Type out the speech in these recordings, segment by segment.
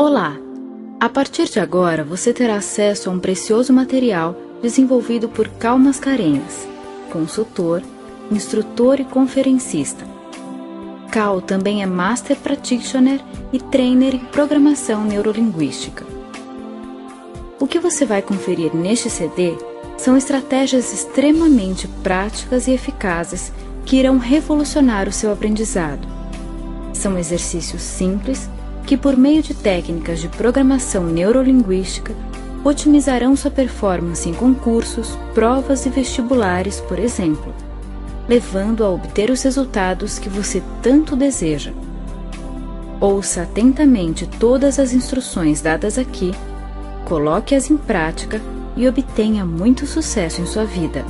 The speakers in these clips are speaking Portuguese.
Olá! A partir de agora você terá acesso a um precioso material desenvolvido por Cal Mascarenhas, consultor, instrutor e conferencista. Cal também é Master Practitioner e Trainer em Programação Neurolinguística. O que você vai conferir neste CD são estratégias extremamente práticas e eficazes que irão revolucionar o seu aprendizado. São exercícios simples que, por meio de técnicas de programação neurolinguística, otimizarão sua performance em concursos, provas e vestibulares, por exemplo, levando a obter os resultados que você tanto deseja. Ouça atentamente todas as instruções dadas aqui, coloque-as em prática e obtenha muito sucesso em sua vida.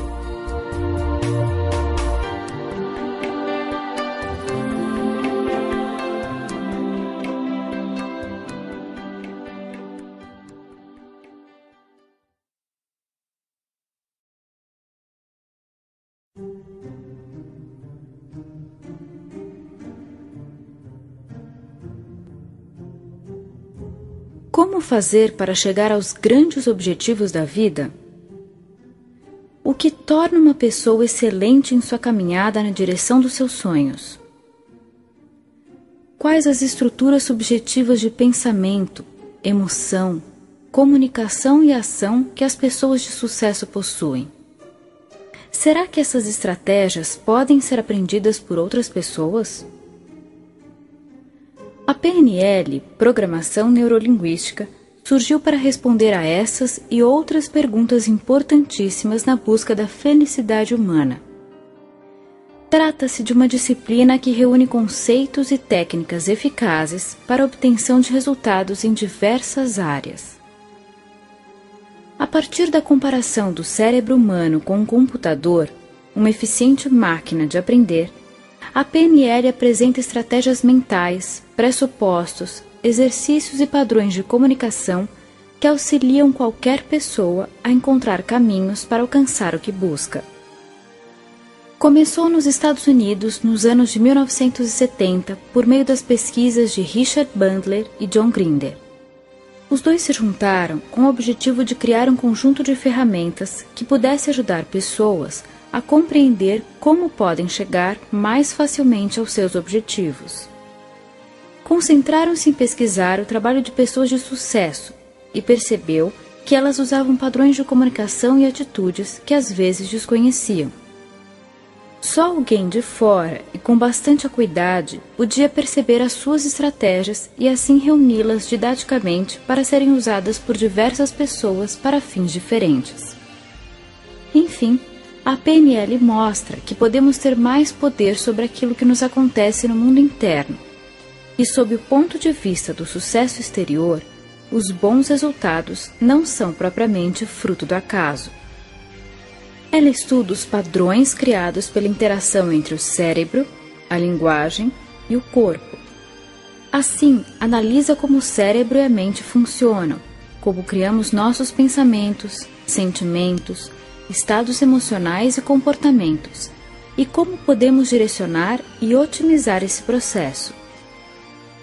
Como fazer para chegar aos grandes objetivos da vida? O que torna uma pessoa excelente em sua caminhada na direção dos seus sonhos? Quais as estruturas subjetivas de pensamento, emoção, comunicação e ação que as pessoas de sucesso possuem? Será que essas estratégias podem ser aprendidas por outras pessoas? A PNL, Programação Neurolinguística, surgiu para responder a essas e outras perguntas importantíssimas na busca da felicidade humana. Trata-se de uma disciplina que reúne conceitos e técnicas eficazes para a obtenção de resultados em diversas áreas. A partir da comparação do cérebro humano com um computador, uma eficiente máquina de aprender, a PNL apresenta estratégias mentais, pressupostos, exercícios e padrões de comunicação que auxiliam qualquer pessoa a encontrar caminhos para alcançar o que busca. Começou nos Estados Unidos nos anos de 1970 por meio das pesquisas de Richard Bandler e John Grinder. Os dois se juntaram com o objetivo de criar um conjunto de ferramentas que pudesse ajudar pessoas a compreender como podem chegar mais facilmente aos seus objetivos. Concentraram-se em pesquisar o trabalho de pessoas de sucesso e percebeu que elas usavam padrões de comunicação e atitudes que às vezes desconheciam. Só alguém de fora e com bastante acuidade podia perceber as suas estratégias e assim reuni-las didaticamente para serem usadas por diversas pessoas para fins diferentes. Enfim, a PNL mostra que podemos ter mais poder sobre aquilo que nos acontece no mundo interno. E sob o ponto de vista do sucesso exterior, os bons resultados não são propriamente fruto do acaso. Ela estuda os padrões criados pela interação entre o cérebro, a linguagem e o corpo. Assim, analisa como o cérebro e a mente funcionam, como criamos nossos pensamentos, sentimentos, estados emocionais e comportamentos, e como podemos direcionar e otimizar esse processo.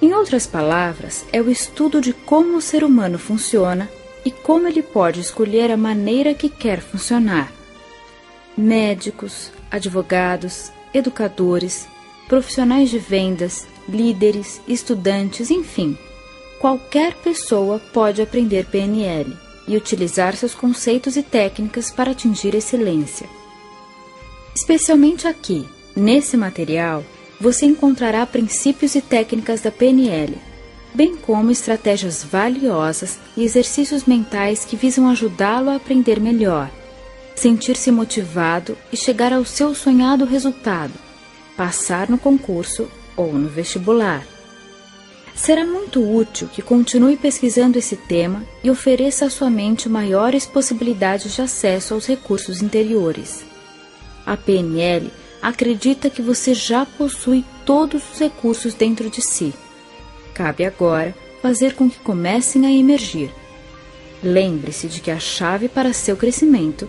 Em outras palavras, é o estudo de como o ser humano funciona e como ele pode escolher a maneira que quer funcionar. Médicos, advogados, educadores, profissionais de vendas, líderes, estudantes, enfim, qualquer pessoa pode aprender PNL e utilizar seus conceitos e técnicas para atingir excelência. Especialmente aqui, nesse material, você encontrará princípios e técnicas da PNL, bem como estratégias valiosas e exercícios mentais que visam ajudá-lo a aprender melhor, sentir-se motivado e chegar ao seu sonhado resultado, passar no concurso ou no vestibular. Será muito útil que continue pesquisando esse tema e ofereça à sua mente maiores possibilidades de acesso aos recursos interiores. A PNL acredita que você já possui todos os recursos dentro de si. Cabe agora fazer com que comecem a emergir. Lembre-se de que a chave para seu crescimento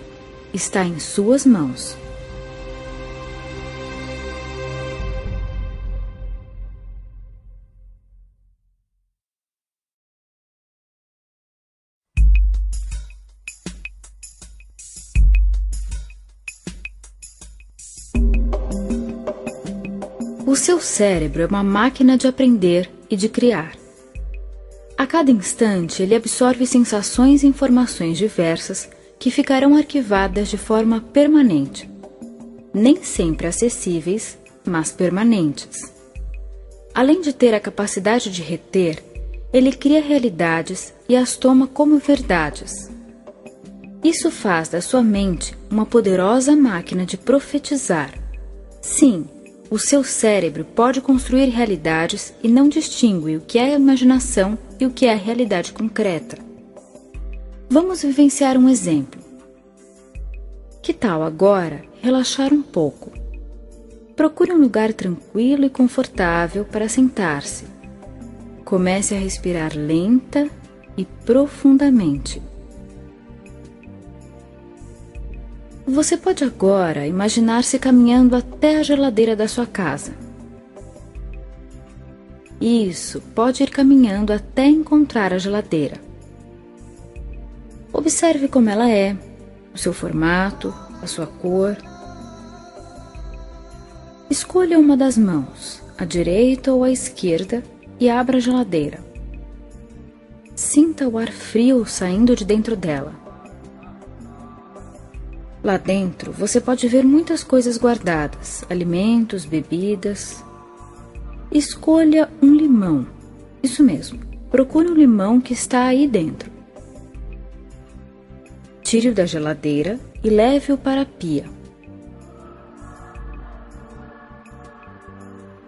está em suas mãos. O seu cérebro é uma máquina de aprender e de criar. A cada instante, ele absorve sensações e informações diversas que ficarão arquivadas de forma permanente. Nem sempre acessíveis, mas permanentes. Além de ter a capacidade de reter, ele cria realidades e as toma como verdades. Isso faz da sua mente uma poderosa máquina de profetizar. Sim, o seu cérebro pode construir realidades e não distingue o que é imaginação e o que é realidade concreta. Vamos vivenciar um exemplo. Que tal agora relaxar um pouco? Procure um lugar tranquilo e confortável para sentar-se. Comece a respirar lenta e profundamente. Você pode agora imaginar-se caminhando até a geladeira da sua casa. Isso, pode ir caminhando até encontrar a geladeira. Observe como ela é, o seu formato, a sua cor. Escolha uma das mãos, a direita ou a esquerda, e abra a geladeira. Sinta o ar frio saindo de dentro dela. Lá dentro, você pode ver muitas coisas guardadas, alimentos, bebidas. Escolha um limão. Isso mesmo, procure um limão que está aí dentro. Tire-o da geladeira e leve-o para a pia.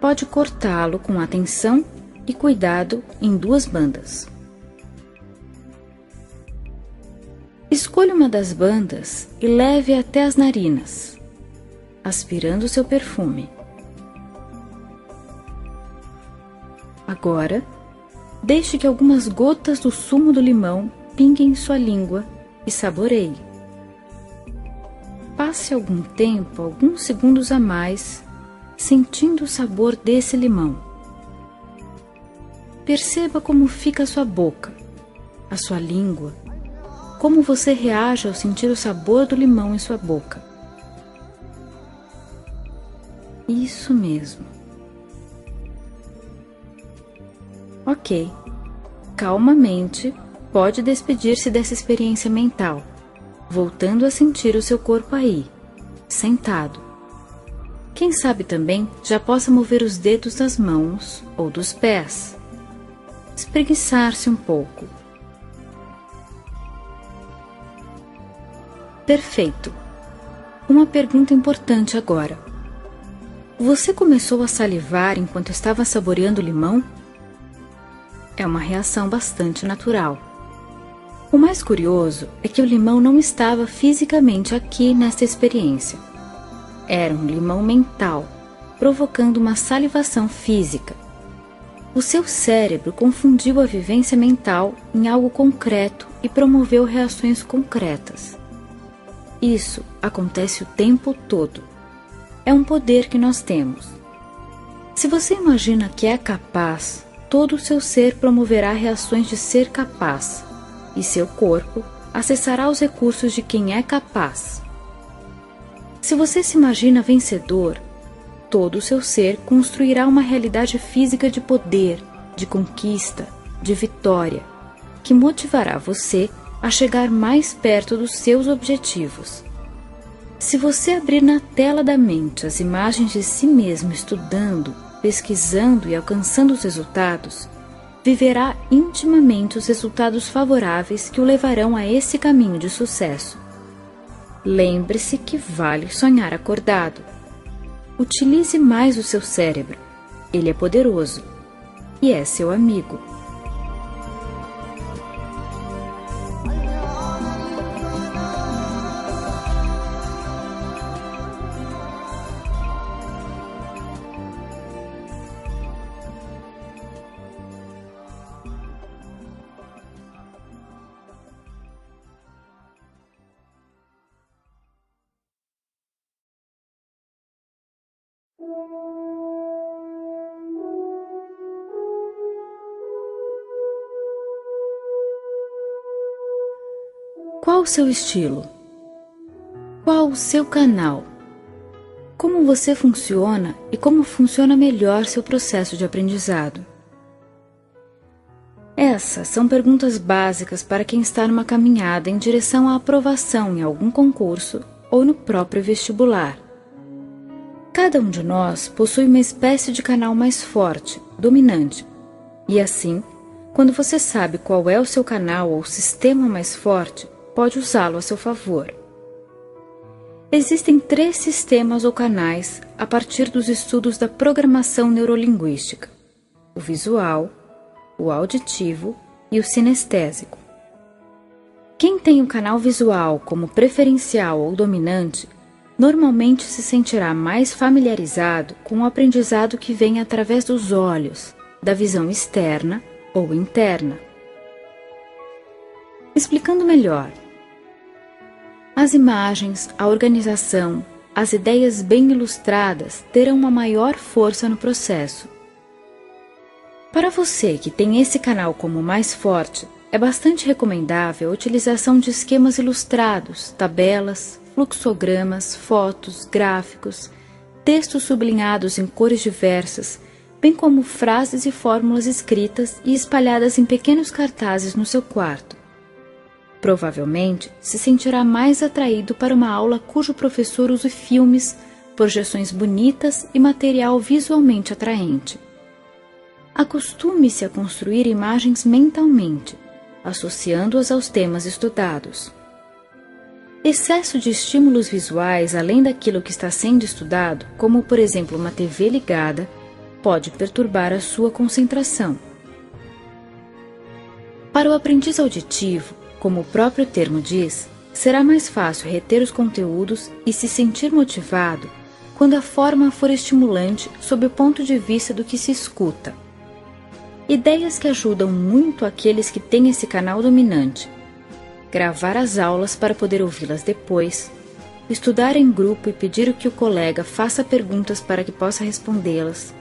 Pode cortá-lo com atenção e cuidado em 2 bandas. Escolha uma das bandas e leve até as narinas, aspirando seu perfume. Agora, deixe que algumas gotas do sumo do limão pinguem em sua língua e saboreie. Passe algum tempo, alguns segundos a mais, sentindo o sabor desse limão. Perceba como fica a sua boca, a sua língua, como você reage ao sentir o sabor do limão em sua boca. Isso mesmo. Ok. Calmamente, pode despedir-se dessa experiência mental, voltando a sentir o seu corpo aí, sentado. Quem sabe também já possa mover os dedos das mãos ou dos pés. Espreguiçar-se um pouco. Perfeito. Uma pergunta importante agora. Você começou a salivar enquanto estava saboreando o limão? É uma reação bastante natural. O mais curioso é que o limão não estava fisicamente aqui nesta experiência. Era um limão mental, provocando uma salivação física. O seu cérebro confundiu a vivência mental em algo concreto e promoveu reações concretas. Isso acontece o tempo todo. É um poder que nós temos. Se você imagina que é capaz, todo o seu ser promoverá reações de ser capaz, e seu corpo acessará os recursos de quem é capaz. Se você se imagina vencedor, todo o seu ser construirá uma realidade física de poder, de conquista, de vitória, que motivará você a chegar mais perto dos seus objetivos. Se você abrir na tela da mente as imagens de si mesmo estudando, pesquisando e alcançando os resultados, viverá intimamente os resultados favoráveis que o levarão a esse caminho de sucesso. Lembre-se que vale sonhar acordado. Utilize mais o seu cérebro. Ele é poderoso e é seu amigo. Qual o seu estilo? Qual o seu canal? Como você funciona e como funciona melhor seu processo de aprendizado? Essas são perguntas básicas para quem está numa caminhada em direção à aprovação em algum concurso ou no próprio vestibular. Cada um de nós possui uma espécie de canal mais forte, dominante, e assim, quando você sabe qual é o seu canal ou sistema mais forte, pode usá-lo a seu favor. Existem 3 sistemas ou canais a partir dos estudos da programação neurolinguística: o visual, o auditivo e o sinestésico. Quem tem o canal visual como preferencial ou dominante, normalmente se sentirá mais familiarizado com o aprendizado que vem através dos olhos, da visão externa ou interna. Explicando melhor, as imagens, a organização, as ideias bem ilustradas terão uma maior força no processo. Para você que tem esse canal como mais forte, é bastante recomendável a utilização de esquemas ilustrados, tabelas, fluxogramas, fotos, gráficos, textos sublinhados em cores diversas, bem como frases e fórmulas escritas e espalhadas em pequenos cartazes no seu quarto. Provavelmente se sentirá mais atraído para uma aula cujo professor use filmes, projeções bonitas e material visualmente atraente. Acostume-se a construir imagens mentalmente, associando-as aos temas estudados. Excesso de estímulos visuais além daquilo que está sendo estudado, como por exemplo uma TV ligada, pode perturbar a sua concentração. Para o aprendiz auditivo, como o próprio termo diz, será mais fácil reter os conteúdos e se sentir motivado quando a forma for estimulante sob o ponto de vista do que se escuta. Ideias que ajudam muito aqueles que têm esse canal dominante: gravar as aulas para poder ouvi-las depois, estudar em grupo e pedir que o colega faça perguntas para que possa respondê-las,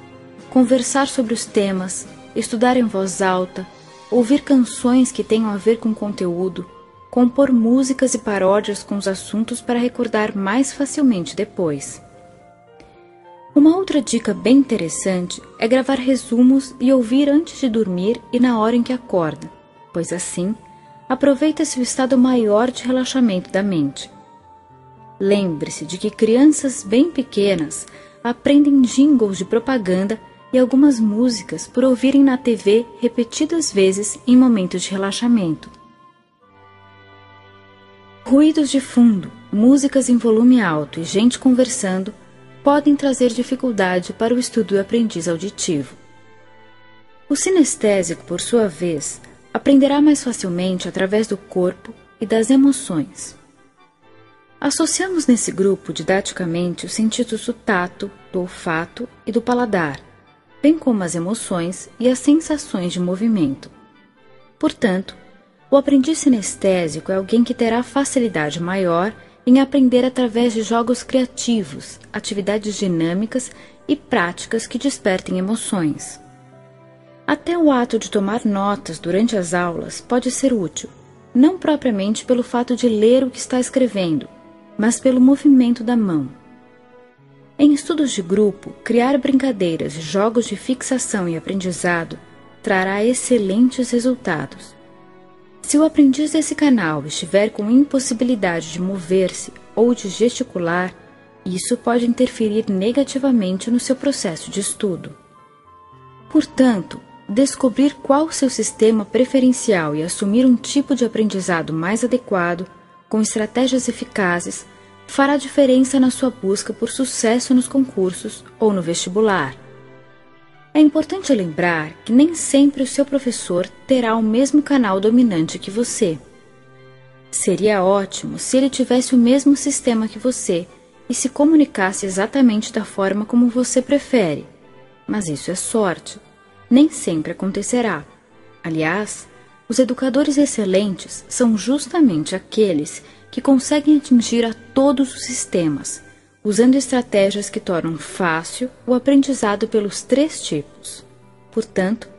conversar sobre os temas, estudar em voz alta, ouvir canções que tenham a ver com o conteúdo, compor músicas e paródias com os assuntos para recordar mais facilmente depois. Uma outra dica bem interessante é gravar resumos e ouvir antes de dormir e na hora em que acorda, pois assim aproveita-se o estado maior de relaxamento da mente. Lembre-se de que crianças bem pequenas aprendem jingles de propaganda e algumas músicas por ouvirem na TV repetidas vezes em momentos de relaxamento. Ruídos de fundo, músicas em volume alto e gente conversando podem trazer dificuldade para o estudo do aprendiz auditivo. O sinestésico, por sua vez, aprenderá mais facilmente através do corpo e das emoções. Associamos nesse grupo didaticamente os sentidos do tato, do olfato e do paladar, bem como as emoções e as sensações de movimento. Portanto, o aprendiz sinestésico é alguém que terá facilidade maior em aprender através de jogos criativos, atividades dinâmicas e práticas que despertem emoções. Até o ato de tomar notas durante as aulas pode ser útil, não propriamente pelo fato de ler o que está escrevendo, mas pelo movimento da mão. Em estudos de grupo, criar brincadeiras e jogos de fixação e aprendizado trará excelentes resultados. Se o aprendiz desse canal estiver com impossibilidade de mover-se ou de gesticular, isso pode interferir negativamente no seu processo de estudo. Portanto, descobrir qual o seu sistema preferencial e assumir um tipo de aprendizado mais adequado, com estratégias eficazes, fará diferença na sua busca por sucesso nos concursos ou no vestibular. É importante lembrar que nem sempre o seu professor terá o mesmo canal dominante que você. Seria ótimo se ele tivesse o mesmo sistema que você e se comunicasse exatamente da forma como você prefere, mas isso é sorte. Nem sempre acontecerá. Aliás, os educadores excelentes são justamente aqueles que conseguem atingir a todos os sistemas, usando estratégias que tornam fácil o aprendizado pelos 3 tipos. Portanto,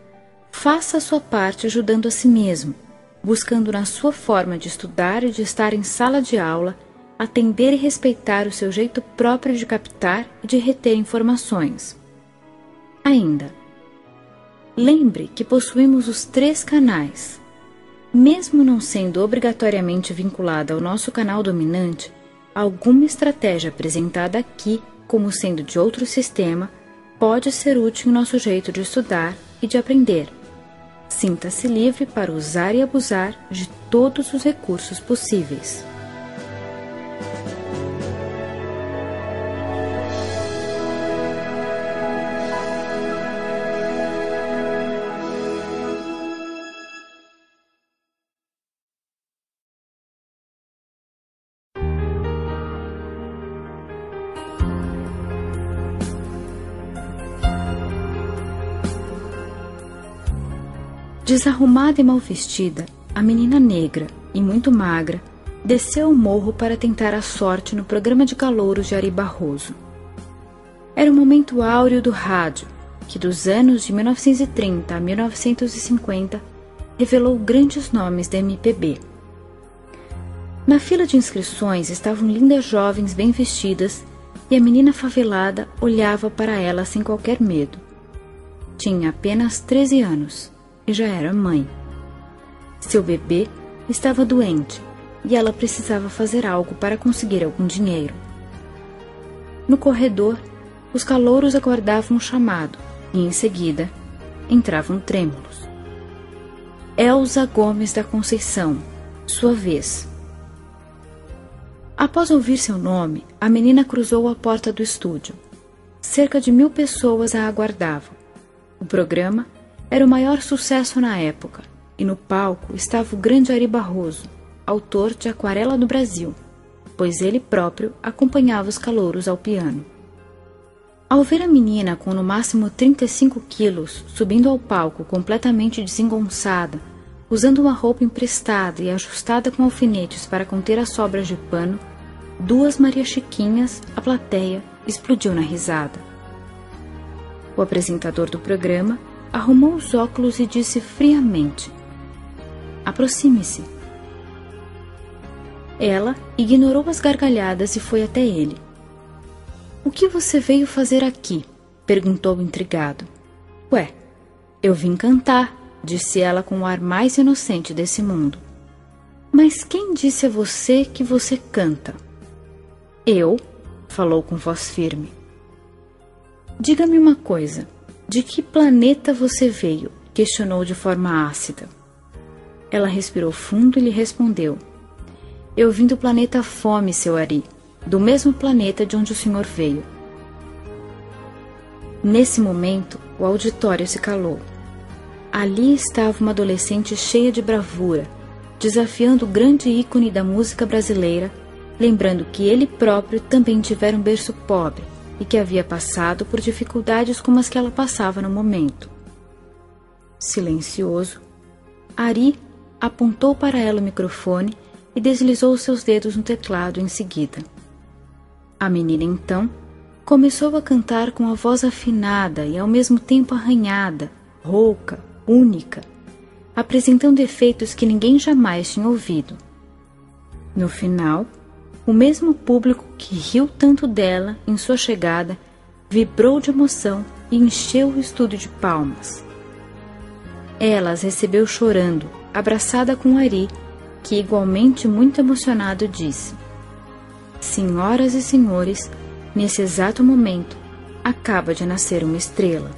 faça a sua parte ajudando a si mesmo, buscando na sua forma de estudar e de estar em sala de aula atender e respeitar o seu jeito próprio de captar e de reter informações. Ainda, lembre que possuímos os 3 canais. Mesmo não sendo obrigatoriamente vinculada ao nosso canal dominante, alguma estratégia apresentada aqui, como sendo de outro sistema, pode ser útil em nosso jeito de estudar e de aprender. Sinta-se livre para usar e abusar de todos os recursos possíveis. Desarrumada e mal vestida, a menina negra e muito magra desceu o morro para tentar a sorte no programa de calouros de Ari Barroso. Era o momento áureo do rádio, que dos anos de 1930 a 1950 revelou grandes nomes da MPB. Na fila de inscrições estavam lindas jovens bem vestidas e a menina favelada olhava para ela sem qualquer medo. Tinha apenas 13 anos. E já era mãe. Seu bebê estava doente e ela precisava fazer algo para conseguir algum dinheiro. No corredor, os calouros aguardavam o chamado e, em seguida, entravam trêmulos. Elza Gomes da Conceição, sua vez. Após ouvir seu nome, a menina cruzou a porta do estúdio. Cerca de 1000 pessoas a aguardavam. O programa era o maior sucesso na época, e no palco estava o grande Ari Barroso, autor de Aquarela do Brasil, pois ele próprio acompanhava os calouros ao piano. Ao ver a menina com no máximo 35 quilos subindo ao palco completamente desengonçada, usando uma roupa emprestada e ajustada com alfinetes para conter as sobras de pano, 2 Maria Chiquinhas, a plateia, explodiu na risada. O apresentador do programa arrumou os óculos e disse friamente: "Aproxime-se." Ela ignorou as gargalhadas e foi até ele. "O que você veio fazer aqui?" perguntou intrigado. "Ué, eu vim cantar", disse ela com o ar mais inocente desse mundo. "Mas quem disse a você que você canta?" "Eu", falou com voz firme. "Diga-me uma coisa. De que planeta você veio?" questionou de forma ácida. Ela respirou fundo e lhe respondeu: "Eu vim do planeta Fome, seu Ari, do mesmo planeta de onde o senhor veio." Nesse momento, o auditório se calou. Ali estava uma adolescente cheia de bravura, desafiando o grande ícone da música brasileira, lembrando que ele próprio também tivera um berço pobre e que havia passado por dificuldades como as que ela passava no momento. Silencioso, Ari apontou para ela o microfone e deslizou seus dedos no teclado em seguida. A menina, então, começou a cantar com a voz afinada e ao mesmo tempo arranhada, rouca, única, apresentando efeitos que ninguém jamais tinha ouvido. No final, o mesmo público que riu tanto dela em sua chegada vibrou de emoção e encheu o estúdio de palmas. Ela as recebeu chorando, abraçada com Ari, que igualmente muito emocionado disse: "Senhoras e senhores, nesse exato momento, acaba de nascer uma estrela."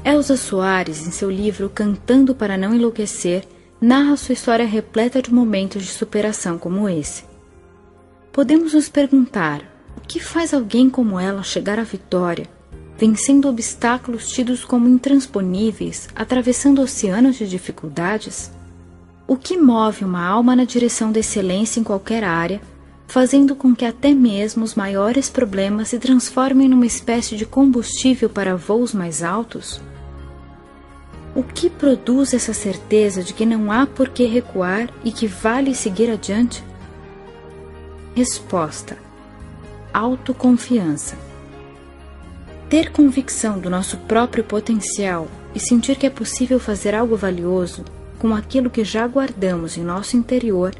Elza Soares, em seu livro Cantando para Não Enlouquecer, narra sua história repleta de momentos de superação como esse. Podemos nos perguntar: o que faz alguém como ela chegar à vitória, vencendo obstáculos tidos como intransponíveis, atravessando oceanos de dificuldades? O que move uma alma na direção da excelência em qualquer área, fazendo com que até mesmo os maiores problemas se transformem numa espécie de combustível para voos mais altos? O que produz essa certeza de que não há por que recuar e que vale seguir adiante? Resposta: autoconfiança. Ter convicção do nosso próprio potencial e sentir que é possível fazer algo valioso com aquilo que já guardamos em nosso interior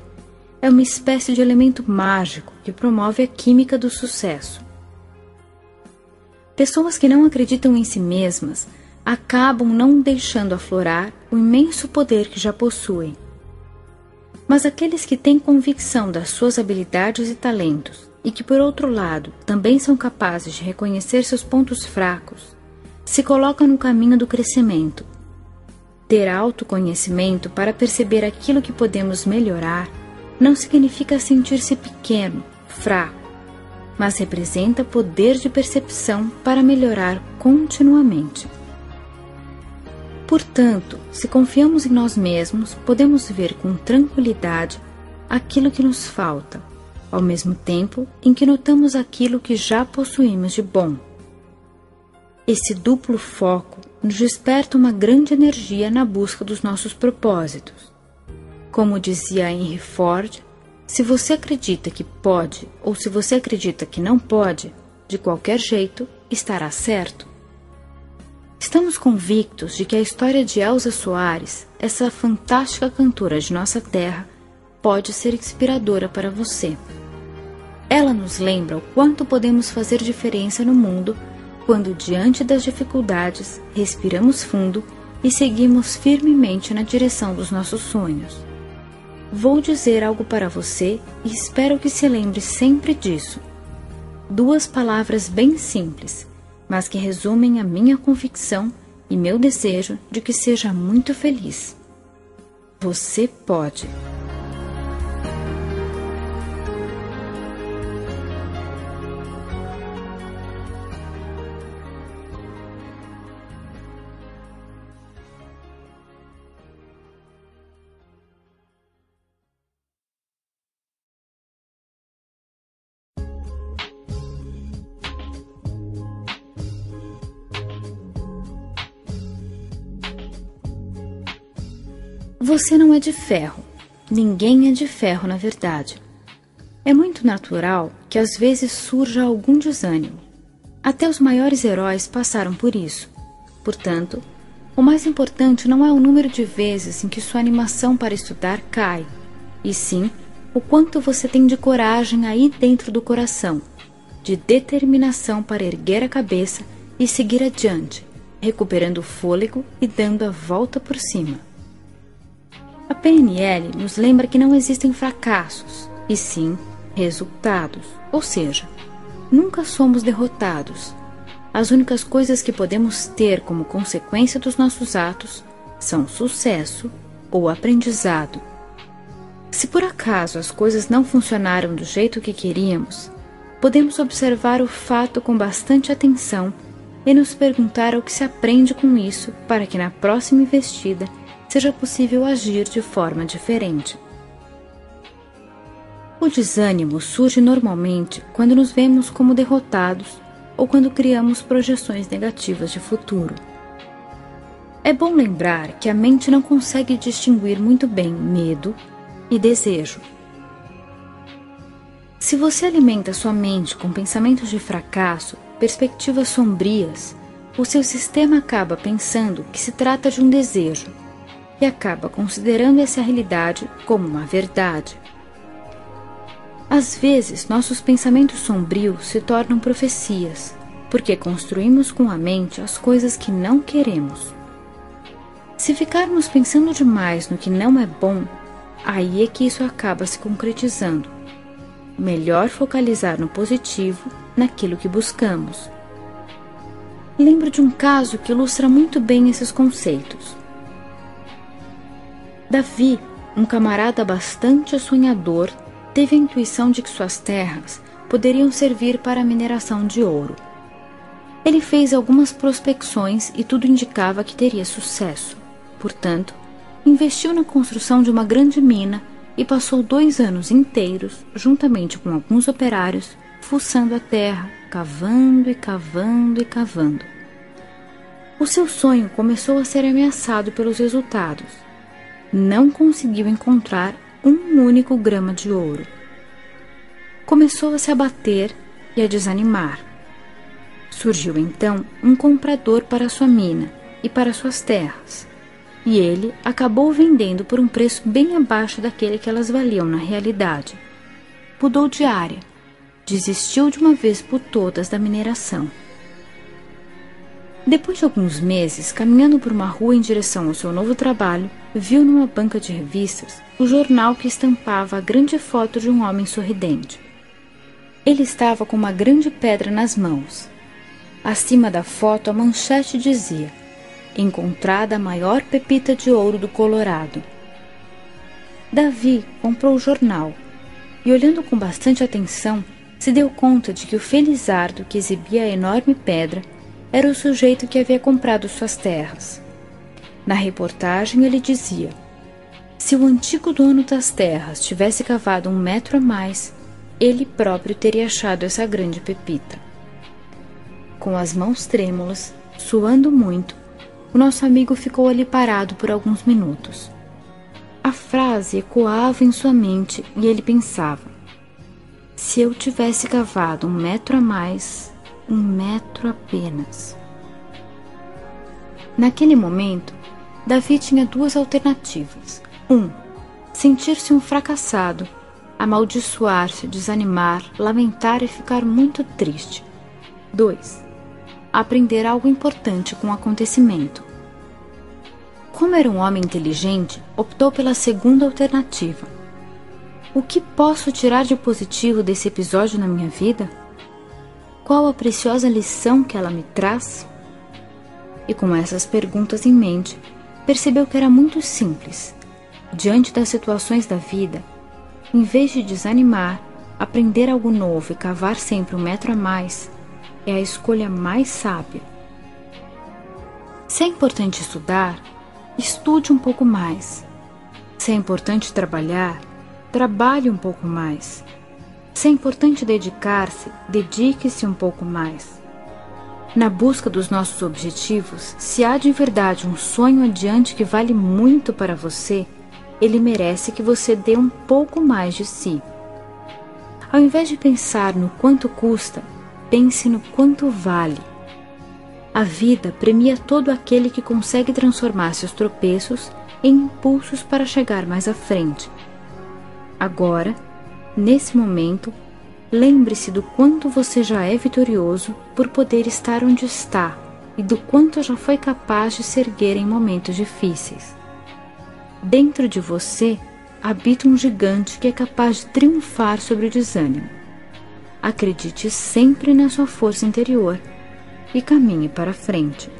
é uma espécie de elemento mágico que promove a química do sucesso. Pessoas que não acreditam em si mesmas acabam não deixando aflorar o imenso poder que já possuem. Mas aqueles que têm convicção das suas habilidades e talentos, e que, por outro lado, também são capazes de reconhecer seus pontos fracos, se colocam no caminho do crescimento. Ter autoconhecimento para perceber aquilo que podemos melhorar não significa sentir-se pequeno, fraco, mas representa poder de percepção para melhorar continuamente. Portanto, se confiamos em nós mesmos, podemos ver com tranquilidade aquilo que nos falta, ao mesmo tempo em que notamos aquilo que já possuímos de bom. Esse duplo foco nos desperta uma grande energia na busca dos nossos propósitos. Como dizia Henry Ford, se você acredita que pode ou se você acredita que não pode, de qualquer jeito estará certo. Estamos convictos de que a história de Elza Soares, essa fantástica cantora de nossa terra, pode ser inspiradora para você. Ela nos lembra o quanto podemos fazer diferença no mundo quando, diante das dificuldades, respiramos fundo e seguimos firmemente na direção dos nossos sonhos. Vou dizer algo para você e espero que se lembre sempre disso. 2 palavras bem simples, mas que resumem a minha convicção e meu desejo de que seja muito feliz. Você pode. Você não é de ferro. Ninguém é de ferro, na verdade. É muito natural que às vezes surja algum desânimo. Até os maiores heróis passaram por isso. Portanto, o mais importante não é o número de vezes em que sua animação para estudar cai, e sim o quanto você tem de coragem aí dentro do coração, de determinação para erguer a cabeça e seguir adiante, recuperando o fôlego e dando a volta por cima. A PNL nos lembra que não existem fracassos, e sim resultados, ou seja, nunca somos derrotados. As únicas coisas que podemos ter como consequência dos nossos atos são sucesso ou aprendizado. Se por acaso as coisas não funcionaram do jeito que queríamos, podemos observar o fato com bastante atenção e nos perguntar o que se aprende com isso para que na próxima investida seja possível agir de forma diferente. O desânimo surge normalmente quando nos vemos como derrotados ou quando criamos projeções negativas de futuro. É bom lembrar que a mente não consegue distinguir muito bem medo e desejo. Se você alimenta sua mente com pensamentos de fracasso, perspectivas sombrias, o seu sistema acaba pensando que se trata de um desejo e acaba considerando essa realidade como uma verdade. Às vezes, nossos pensamentos sombrios se tornam profecias, porque construímos com a mente as coisas que não queremos. Se ficarmos pensando demais no que não é bom, aí é que isso acaba se concretizando. Melhor focalizar no positivo, naquilo que buscamos. Lembro de um caso que ilustra muito bem esses conceitos. Davi, um camarada bastante sonhador, teve a intuição de que suas terras poderiam servir para a mineração de ouro. Ele fez algumas prospecções e tudo indicava que teria sucesso. Portanto, investiu na construção de uma grande mina e passou 2 anos inteiros, juntamente com alguns operários, fuçando a terra, cavando e cavando e cavando. O seu sonho começou a ser ameaçado pelos resultados. Não conseguiu encontrar um único grama de ouro. Começou a se abater e a desanimar. Surgiu então um comprador para sua mina e para suas terras. e ele acabou vendendo por um preço bem abaixo daquele que elas valiam na realidade. Mudou de área, desistiu de uma vez por todas da mineração. Depois de alguns meses, caminhando por uma rua em direção ao seu novo trabalho, viu numa banca de revistas o jornal que estampava a grande foto de um homem sorridente. Ele estava com uma grande pedra nas mãos. Acima da foto, a manchete dizia: "Encontrada a maior pepita de ouro do Colorado." Davi comprou o jornal e, olhando com bastante atenção, se deu conta de que o felizardo que exibia a enorme pedra era o sujeito que havia comprado suas terras. Na reportagem ele dizia: se o antigo dono das terras tivesse cavado 1 metro a mais, ele próprio teria achado essa grande pepita. Com as mãos trêmulas, suando muito, o nosso amigo ficou ali parado por alguns minutos. A frase ecoava em sua mente e ele pensava: se eu tivesse cavado 1 metro a mais, 1 metro apenas. Naquele momento, Davi tinha 2 alternativas. 1. Sentir-se um fracassado, amaldiçoar-se, desanimar, lamentar e ficar muito triste. 2. Aprender algo importante com o acontecimento. Como era um homem inteligente, optou pela segunda alternativa. O que posso tirar de positivo desse episódio na minha vida? Qual a preciosa lição que ela me traz? E com essas perguntas em mente, percebeu que era muito simples. Diante das situações da vida, em vez de desanimar, aprender algo novo e cavar sempre 1 metro a mais é a escolha mais sábia. Se é importante estudar, estude um pouco mais. Se é importante trabalhar, trabalhe um pouco mais. Se é importante dedicar-se, dedique-se um pouco mais. Na busca dos nossos objetivos, se há de verdade um sonho adiante que vale muito para você, ele merece que você dê um pouco mais de si. Ao invés de pensar no quanto custa, pense no quanto vale. A vida premia todo aquele que consegue transformar seus tropeços em impulsos para chegar mais à frente. Agora, nesse momento, lembre-se do quanto você já é vitorioso por poder estar onde está e do quanto já foi capaz de se erguer em momentos difíceis. Dentro de você habita um gigante que é capaz de triunfar sobre o desânimo. Acredite sempre na sua força interior e caminhe para frente.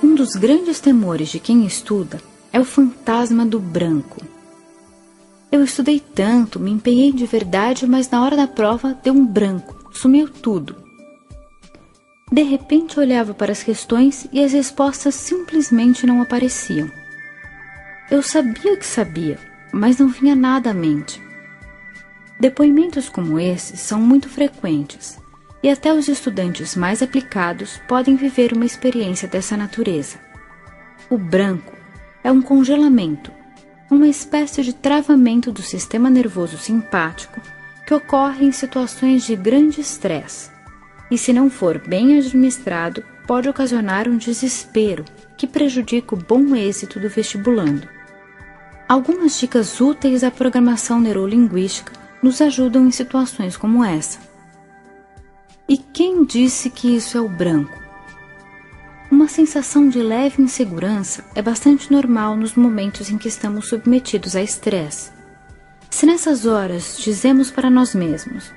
Um dos grandes temores de quem estuda é o fantasma do branco. Eu estudei tanto, me empenhei de verdade, mas na hora da prova deu um branco, sumiu tudo. De repente olhava para as questões e as respostas simplesmente não apareciam. Eu sabia que sabia, mas não vinha nada à mente. Depoimentos como esses são muito frequentes, e até os estudantes mais aplicados podem viver uma experiência dessa natureza. O branco é um congelamento, uma espécie de travamento do sistema nervoso simpático que ocorre em situações de grande estresse, e se não for bem administrado, pode ocasionar um desespero que prejudica o bom êxito do vestibulando. Algumas dicas úteis da programação neurolinguística nos ajudam em situações como essa. E quem disse que isso é o branco? Uma sensação de leve insegurança é bastante normal nos momentos em que estamos submetidos a estresse. Se nessas horas dizemos para nós mesmos: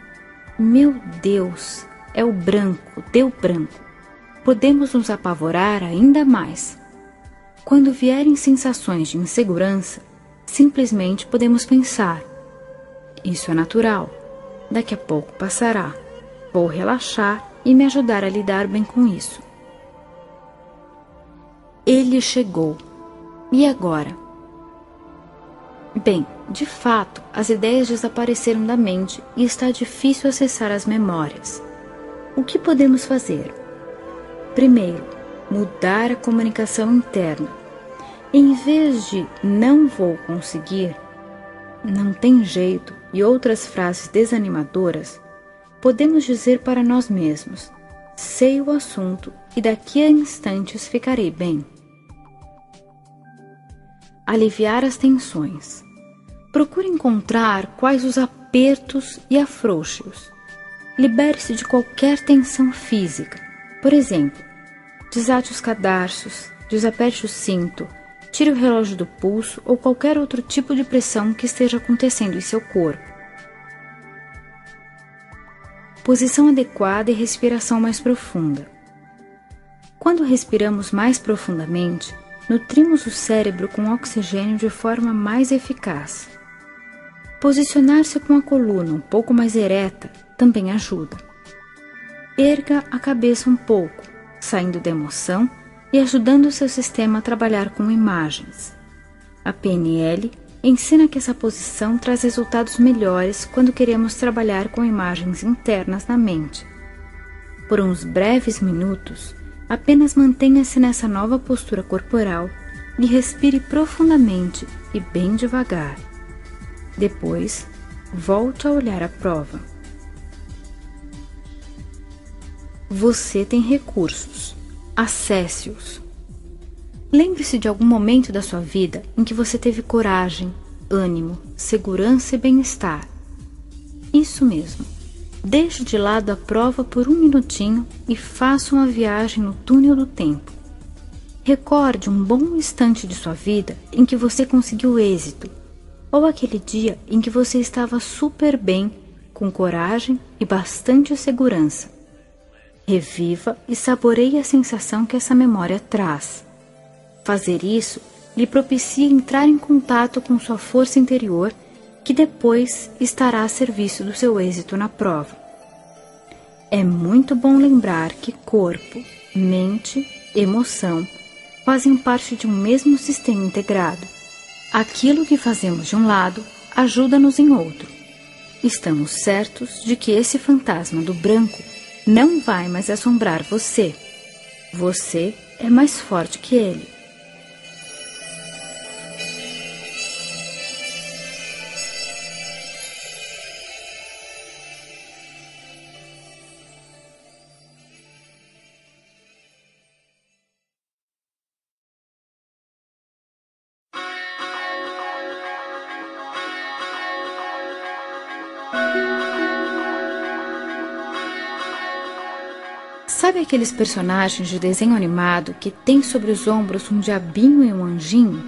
"Meu Deus, é o branco, deu branco", podemos nos apavorar ainda mais. Quando vierem sensações de insegurança, simplesmente podemos pensar: "Isso é natural, daqui a pouco passará. Vou relaxar e me ajudar a lidar bem com isso." Ele chegou. E agora? Bem, de fato, as ideias desapareceram da mente e está difícil acessar as memórias. O que podemos fazer? Primeiro, mudar a comunicação interna. Em vez de "não vou conseguir", "não tem jeito" e outras frases desanimadoras, podemos dizer para nós mesmos: "sei o assunto e daqui a instantes ficarei bem". Aliviar as tensões. Procure encontrar quais os apertos e afrouxos. Libere-se de qualquer tensão física. Por exemplo, desate os cadarços, desaperte o cinto, tire o relógio do pulso ou qualquer outro tipo de pressão que esteja acontecendo em seu corpo. Posição adequada e respiração mais profunda. Quando respiramos mais profundamente, nutrimos o cérebro com oxigênio de forma mais eficaz. Posicionar-se com a coluna um pouco mais ereta também ajuda. Erga a cabeça um pouco, saindo da emoção e ajudando o seu sistema a trabalhar com imagens. A PNL ensina que essa posição traz resultados melhores quando queremos trabalhar com imagens internas na mente. Por uns breves minutos, apenas mantenha-se nessa nova postura corporal e respire profundamente e bem devagar. Depois, volte a olhar a prova. Você tem recursos. Acesse-os. Lembre-se de algum momento da sua vida em que você teve coragem, ânimo, segurança e bem-estar. Isso mesmo. Deixe de lado a prova por um minutinho e faça uma viagem no túnel do tempo. Recorde um bom instante de sua vida em que você conseguiu êxito, ou aquele dia em que você estava super bem, com coragem e bastante segurança. Reviva e saboreie a sensação que essa memória traz. Fazer isso lhe propicia entrar em contato com sua força interior, que depois estará a serviço do seu êxito na prova. É muito bom lembrar que corpo, mente, emoção fazem parte de um mesmo sistema integrado. Aquilo que fazemos de um lado ajuda-nos em outro. Estamos certos de que esse fantasma do branco não vai mais assombrar você. Você é mais forte que ele. Sabe aqueles personagens de desenho animado que têm sobre os ombros um diabinho e um anjinho?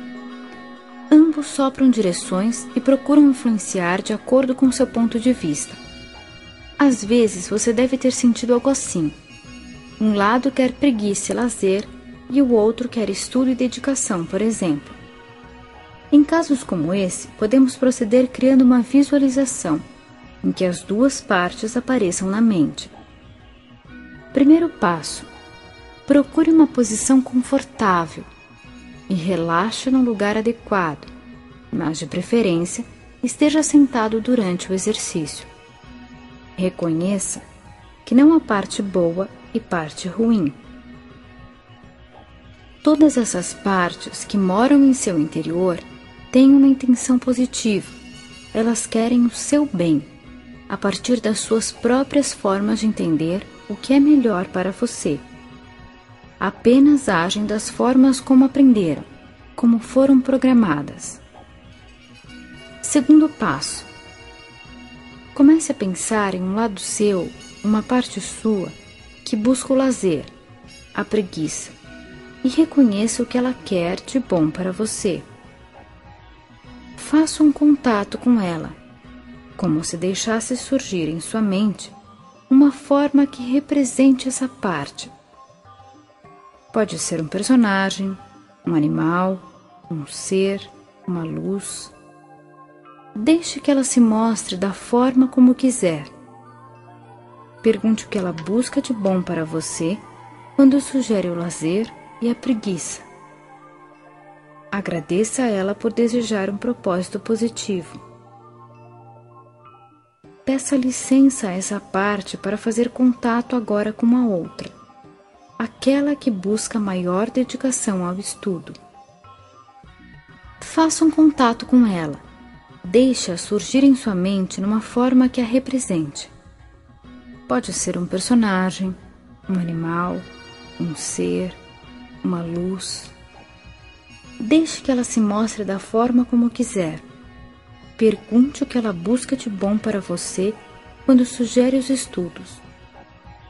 Ambos sopram direções e procuram influenciar de acordo com seu ponto de vista. Às vezes você deve ter sentido algo assim. Um lado quer preguiça e lazer e o outro quer estudo e dedicação, por exemplo. Em casos como esse, podemos proceder criando uma visualização em que as duas partes apareçam na mente. Primeiro passo: procure uma posição confortável e relaxe num lugar adequado, mas de preferência esteja sentado durante o exercício. Reconheça que não há parte boa e parte ruim. Todas essas partes que moram em seu interior têm uma intenção positiva. Elas querem o seu bem, a partir das suas próprias formas de entender o que é melhor para você. Apenas agem das formas como aprenderam, como foram programadas. Segundo passo: comece a pensar em um lado seu, uma parte sua, que busca o lazer, a preguiça, e reconheça o que ela quer de bom para você. Faça um contato com ela, como se deixasse surgir em sua mente uma forma que represente essa parte. Pode ser um personagem, um animal, um ser, uma luz. Deixe que ela se mostre da forma como quiser. Pergunte o que ela busca de bom para você quando sugere o lazer e a preguiça. Agradeça a ela por desejar um propósito positivo. Peça licença a essa parte para fazer contato agora com a outra, aquela que busca maior dedicação ao estudo. Faça um contato com ela. Deixe-a surgir em sua mente numa forma que a represente. Pode ser um personagem, um animal, um ser, uma luz. Deixe que ela se mostre da forma como quiser. Pergunte o que ela busca de bom para você quando sugere os estudos.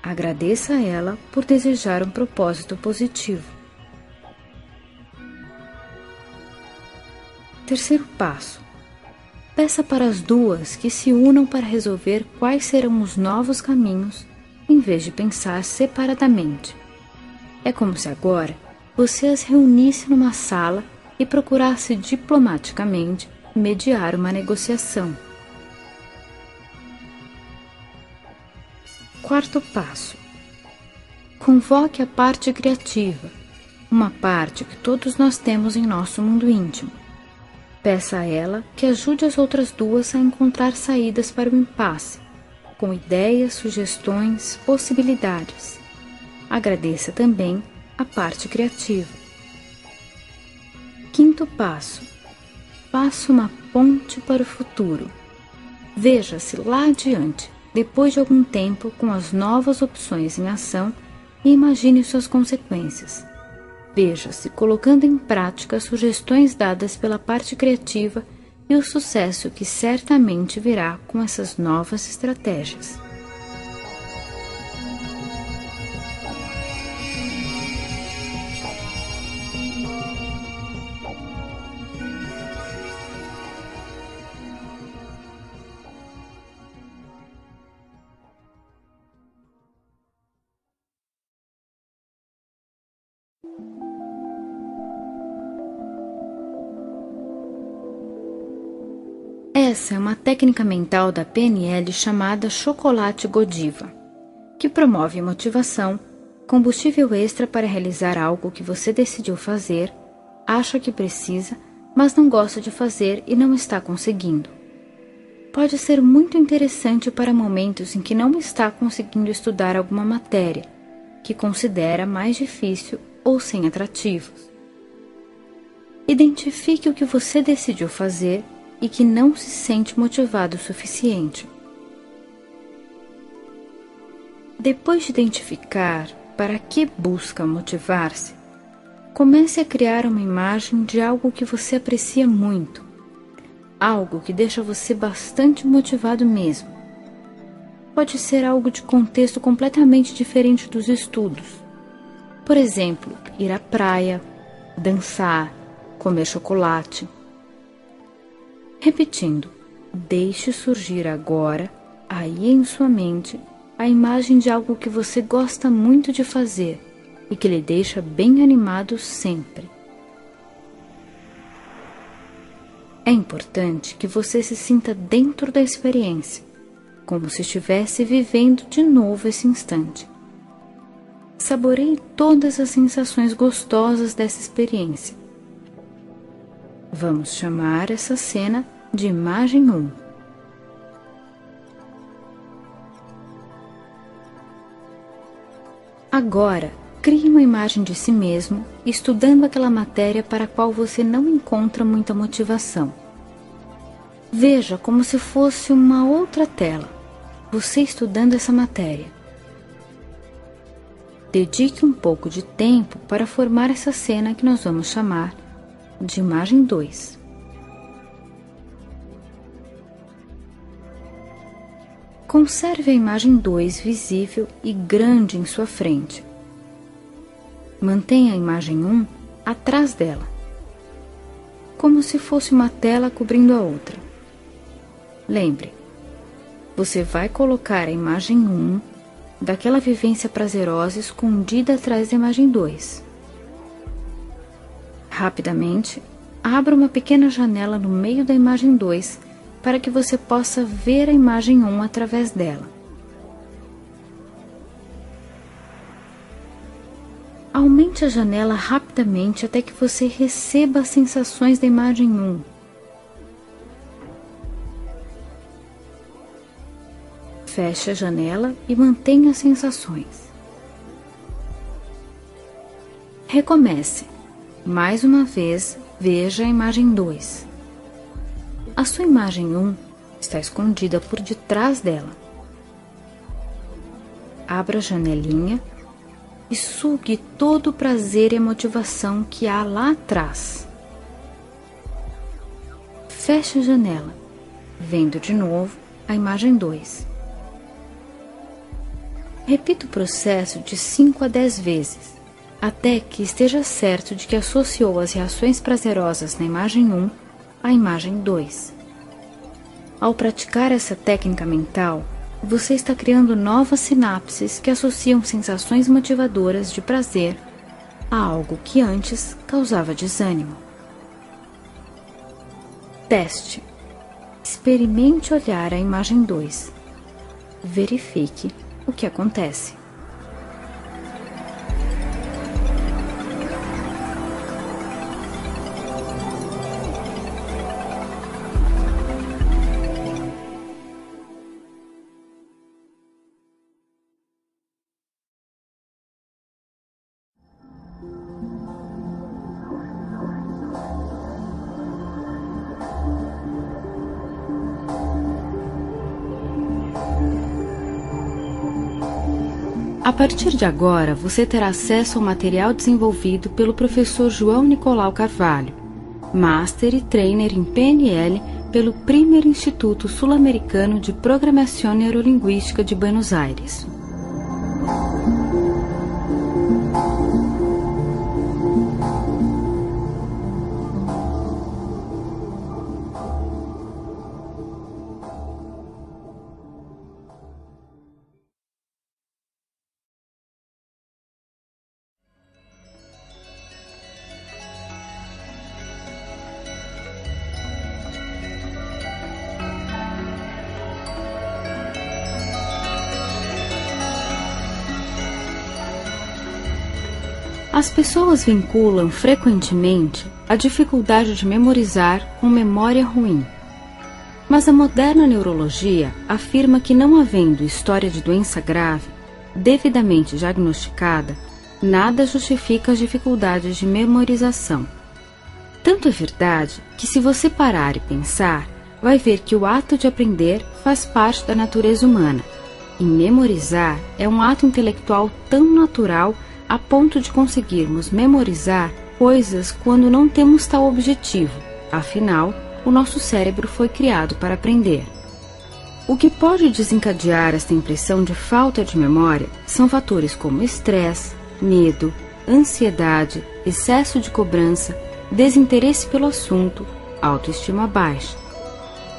Agradeça a ela por desejar um propósito positivo. Terceiro passo. Peça para as duas que se unam para resolver quais serão os novos caminhos, em vez de pensar separadamente. É como se agora você as reunisse numa sala e procurasse diplomaticamente mediar uma negociação. Quarto passo. Convoque a parte criativa, uma parte que todos nós temos em nosso mundo íntimo. Peça a ela que ajude as outras duas a encontrar saídas para o impasse, com ideias, sugestões, possibilidades. Agradeça também a parte criativa. Quinto passo. Faça uma ponte para o futuro. Veja-se lá adiante, depois de algum tempo, com as novas opções em ação e imagine suas consequências. Veja-se colocando em prática as sugestões dadas pela parte criativa e o sucesso que certamente virá com essas novas estratégias. Essa é uma técnica mental da PNL chamada chocolate Godiva, que promove motivação, combustível extra para realizar algo que você decidiu fazer, acha que precisa, mas não gosta de fazer e não está conseguindo. Pode ser muito interessante para momentos em que não está conseguindo estudar alguma matéria, que considera mais difícil ou sem atrativos. Identifique o que você decidiu fazer e que não se sente motivado o suficiente. Depois de identificar para que busca motivar-se, comece a criar uma imagem de algo que você aprecia muito, algo que deixa você bastante motivado mesmo. Pode ser algo de contexto completamente diferente dos estudos. Por exemplo, ir à praia, dançar, comer chocolate. Repetindo, deixe surgir agora, aí em sua mente, a imagem de algo que você gosta muito de fazer e que lhe deixa bem animado sempre. É importante que você se sinta dentro da experiência, como se estivesse vivendo de novo esse instante. Saboreie todas as sensações gostosas dessa experiência. Vamos chamar essa cena de imagem 1. Agora, crie uma imagem de si mesmo, estudando aquela matéria para a qual você não encontra muita motivação. Veja como se fosse uma outra tela, você estudando essa matéria. Dedique um pouco de tempo para formar essa cena que nós vamos chamar de imagem 2. Conserve a imagem 2 visível e grande em sua frente. Mantenha a imagem 1 atrás dela, como se fosse uma tela cobrindo a outra. Lembre, você vai colocar a imagem 1 daquela vivência prazerosa escondida atrás da imagem 2. Rapidamente, abra uma pequena janela no meio da imagem 2 para que você possa ver a imagem 1 através dela. Aumente a janela rapidamente até que você receba as sensações da imagem 1. Feche a janela e mantenha as sensações. Recomece. Mais uma vez, veja a imagem 2. A sua imagem 1 está escondida por detrás dela. Abra a janelinha e sugue todo o prazer e a motivação que há lá atrás. Feche a janela, vendo de novo a imagem 2. Repita o processo de 5 a 10 vezes, até que esteja certo de que associou as reações prazerosas na imagem 1 à imagem 2. Ao praticar essa técnica mental, você está criando novas sinapses que associam sensações motivadoras de prazer a algo que antes causava desânimo. Teste. Experimente olhar a imagem 2. Verifique o que acontece. A partir de agora, você terá acesso ao material desenvolvido pelo professor João Nicolau Carvalho, Master e Trainer em PNL pelo Primer Instituto Sul-Americano de Programação Neurolinguística de Buenos Aires. As pessoas vinculam frequentemente a dificuldade de memorizar com memória ruim. Mas a moderna neurologia afirma que, não havendo história de doença grave, devidamente diagnosticada, nada justifica as dificuldades de memorização. Tanto é verdade que, se você parar e pensar, vai ver que o ato de aprender faz parte da natureza humana, e memorizar é um ato intelectual tão natural a ponto de conseguirmos memorizar coisas quando não temos tal objetivo. Afinal, o nosso cérebro foi criado para aprender. O que pode desencadear esta impressão de falta de memória são fatores como estresse, medo, ansiedade, excesso de cobrança, desinteresse pelo assunto, autoestima baixa.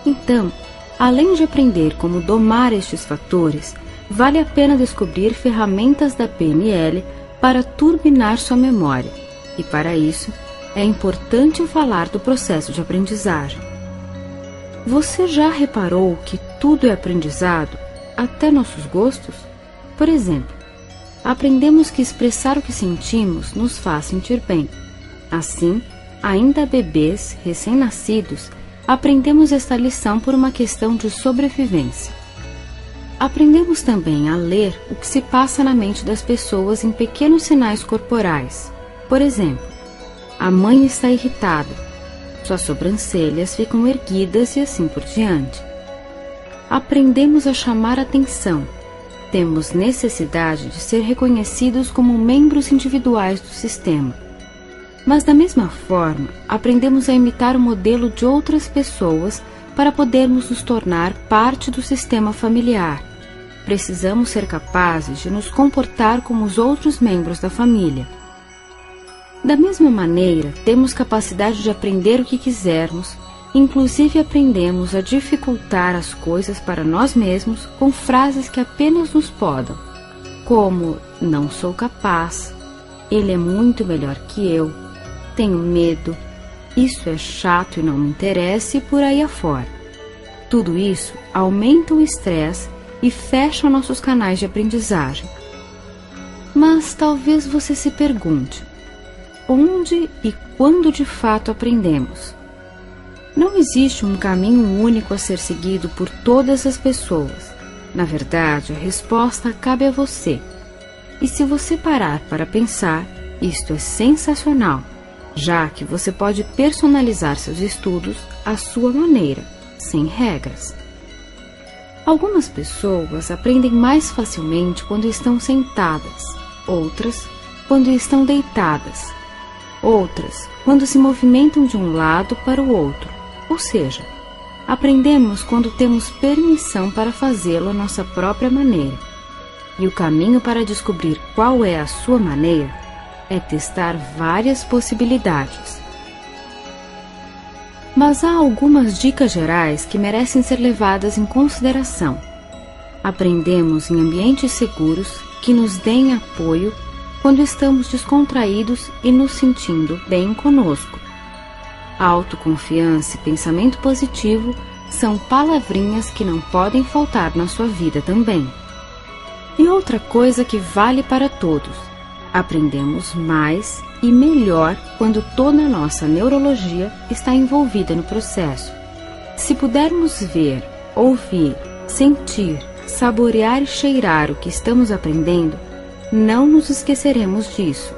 Então, além de aprender como domar estes fatores, vale a pena descobrir ferramentas da PNL para turbinar sua memória, e para isso é importante falar do processo de aprendizagem. Você já reparou que tudo é aprendizado, até nossos gostos? Por exemplo, aprendemos que expressar o que sentimos nos faz sentir bem. Assim, ainda bebês recém-nascidos, aprendemos esta lição por uma questão de sobrevivência. Aprendemos também a ler o que se passa na mente das pessoas em pequenos sinais corporais. Por exemplo, a mãe está irritada, suas sobrancelhas ficam erguidas e assim por diante. Aprendemos a chamar atenção. Temos necessidade de ser reconhecidos como membros individuais do sistema. Mas, da mesma forma, aprendemos a imitar o modelo de outras pessoas para podermos nos tornar parte do sistema familiar. Precisamos ser capazes de nos comportar como os outros membros da família. Da mesma maneira, temos capacidade de aprender o que quisermos, inclusive aprendemos a dificultar as coisas para nós mesmos com frases que apenas nos podam, como "não sou capaz", "ele é muito melhor que eu", "tenho medo", "isso é chato e não me interessa" e por aí afora. Tudo isso aumenta o estresse e fecha nossos canais de aprendizagem. Mas talvez você se pergunte: onde e quando de fato aprendemos? Não existe um caminho único a ser seguido por todas as pessoas. Na verdade, a resposta cabe a você. E se você parar para pensar, isto é sensacional, já que você pode personalizar seus estudos à sua maneira, sem regras. Algumas pessoas aprendem mais facilmente quando estão sentadas, outras quando estão deitadas, outras quando se movimentam de um lado para o outro, ou seja, aprendemos quando temos permissão para fazê-lo à nossa própria maneira. E o caminho para descobrir qual é a sua maneira é testar várias possibilidades. Mas há algumas dicas gerais que merecem ser levadas em consideração. Aprendemos em ambientes seguros que nos deem apoio quando estamos descontraídos e nos sentindo bem conosco. Autoconfiança e pensamento positivo são palavrinhas que não podem faltar na sua vida também. E outra coisa que vale para todos: aprendemos mais e melhor quando toda a nossa neurologia está envolvida no processo. Se pudermos ver, ouvir, sentir, saborear e cheirar o que estamos aprendendo, não nos esqueceremos disso.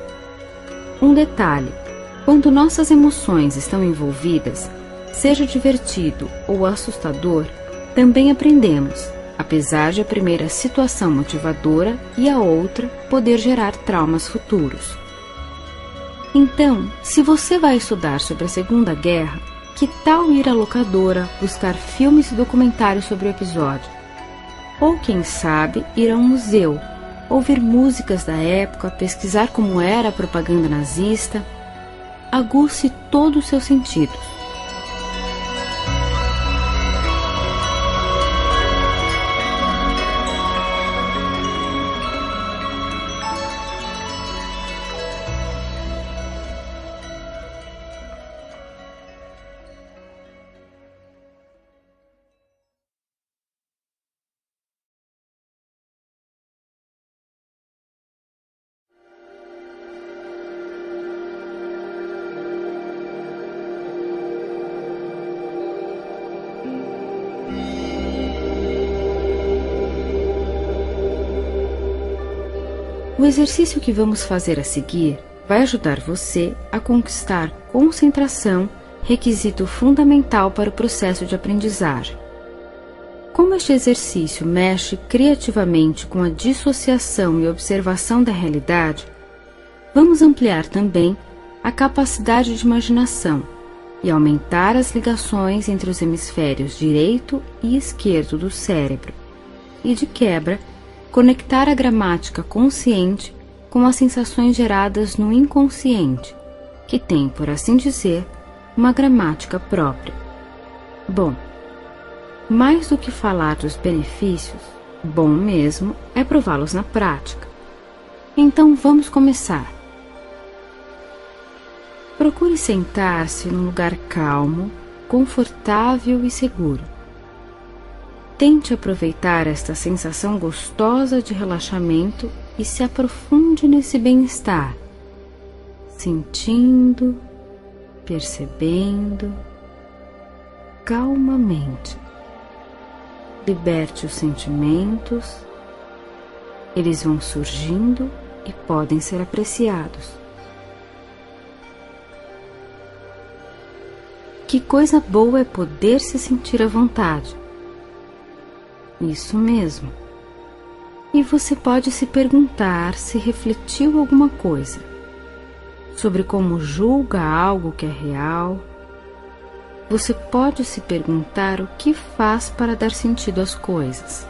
Um detalhe: quando nossas emoções estão envolvidas, seja divertido ou assustador, também aprendemos, apesar de a primeira situação motivadora e a outra poder gerar traumas futuros. Então, se você vai estudar sobre a Segunda Guerra, que tal ir à locadora buscar filmes e documentários sobre o episódio? Ou quem sabe ir a um museu, ouvir músicas da época, pesquisar como era a propaganda nazista? Aguce todos os seus sentidos. O exercício que vamos fazer a seguir vai ajudar você a conquistar concentração, requisito fundamental para o processo de aprendizagem. Como este exercício mexe criativamente com a dissociação e observação da realidade, vamos ampliar também a capacidade de imaginação e aumentar as ligações entre os hemisférios direito e esquerdo do cérebro, e de quebra, conectar a gramática consciente com as sensações geradas no inconsciente, que tem, por assim dizer, uma gramática própria. Bom, mais do que falar dos benefícios, bom mesmo é prová-los na prática. Então vamos começar. Procure sentar-se num lugar calmo, confortável e seguro. Tente aproveitar esta sensação gostosa de relaxamento e se aprofunde nesse bem-estar, sentindo, percebendo, calmamente. Liberte os sentimentos, eles vão surgindo e podem ser apreciados. Que coisa boa é poder se sentir à vontade. Isso mesmo. E você pode se perguntar se refletiu alguma coisa sobre como julga algo que é real. Você pode se perguntar o que faz para dar sentido às coisas.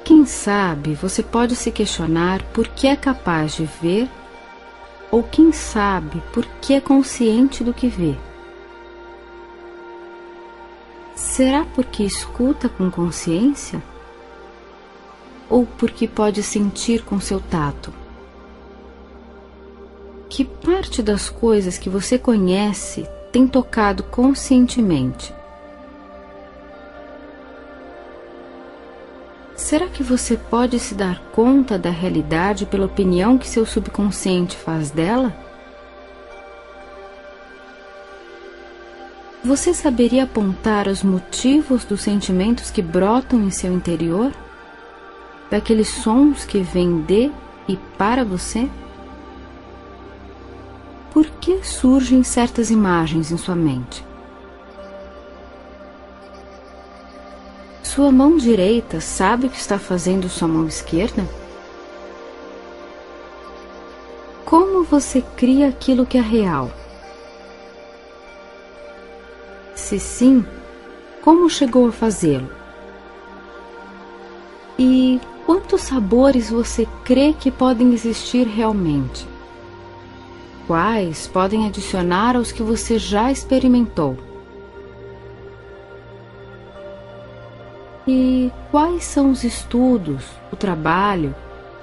Quem sabe você pode se questionar por que é capaz de ver, ou quem sabe por que é consciente do que vê. Será porque escuta com consciência? Ou porque pode sentir com seu tato? Que parte das coisas que você conhece tem tocado conscientemente? Será que você pode se dar conta da realidade pela opinião que seu subconsciente faz dela? Você saberia apontar os motivos dos sentimentos que brotam em seu interior? Daqueles sons que vêm de e para você? Por que surgem certas imagens em sua mente? Sua mão direita sabe o que está fazendo sua mão esquerda? Como você cria aquilo que é real? Se sim, como chegou a fazê-lo? E quantos sabores você crê que podem existir realmente? Quais podem adicionar aos que você já experimentou? E quais são os estudos, o trabalho,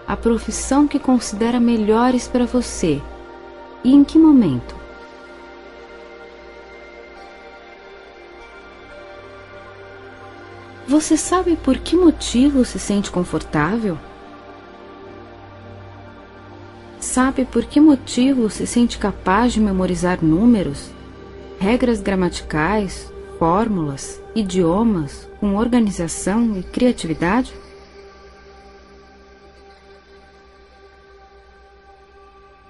a profissão que considera melhores para você? E em que momento? Você sabe por que motivo se sente confortável? Sabe por que motivo se sente capaz de memorizar números, regras gramaticais, fórmulas, idiomas, com organização e criatividade?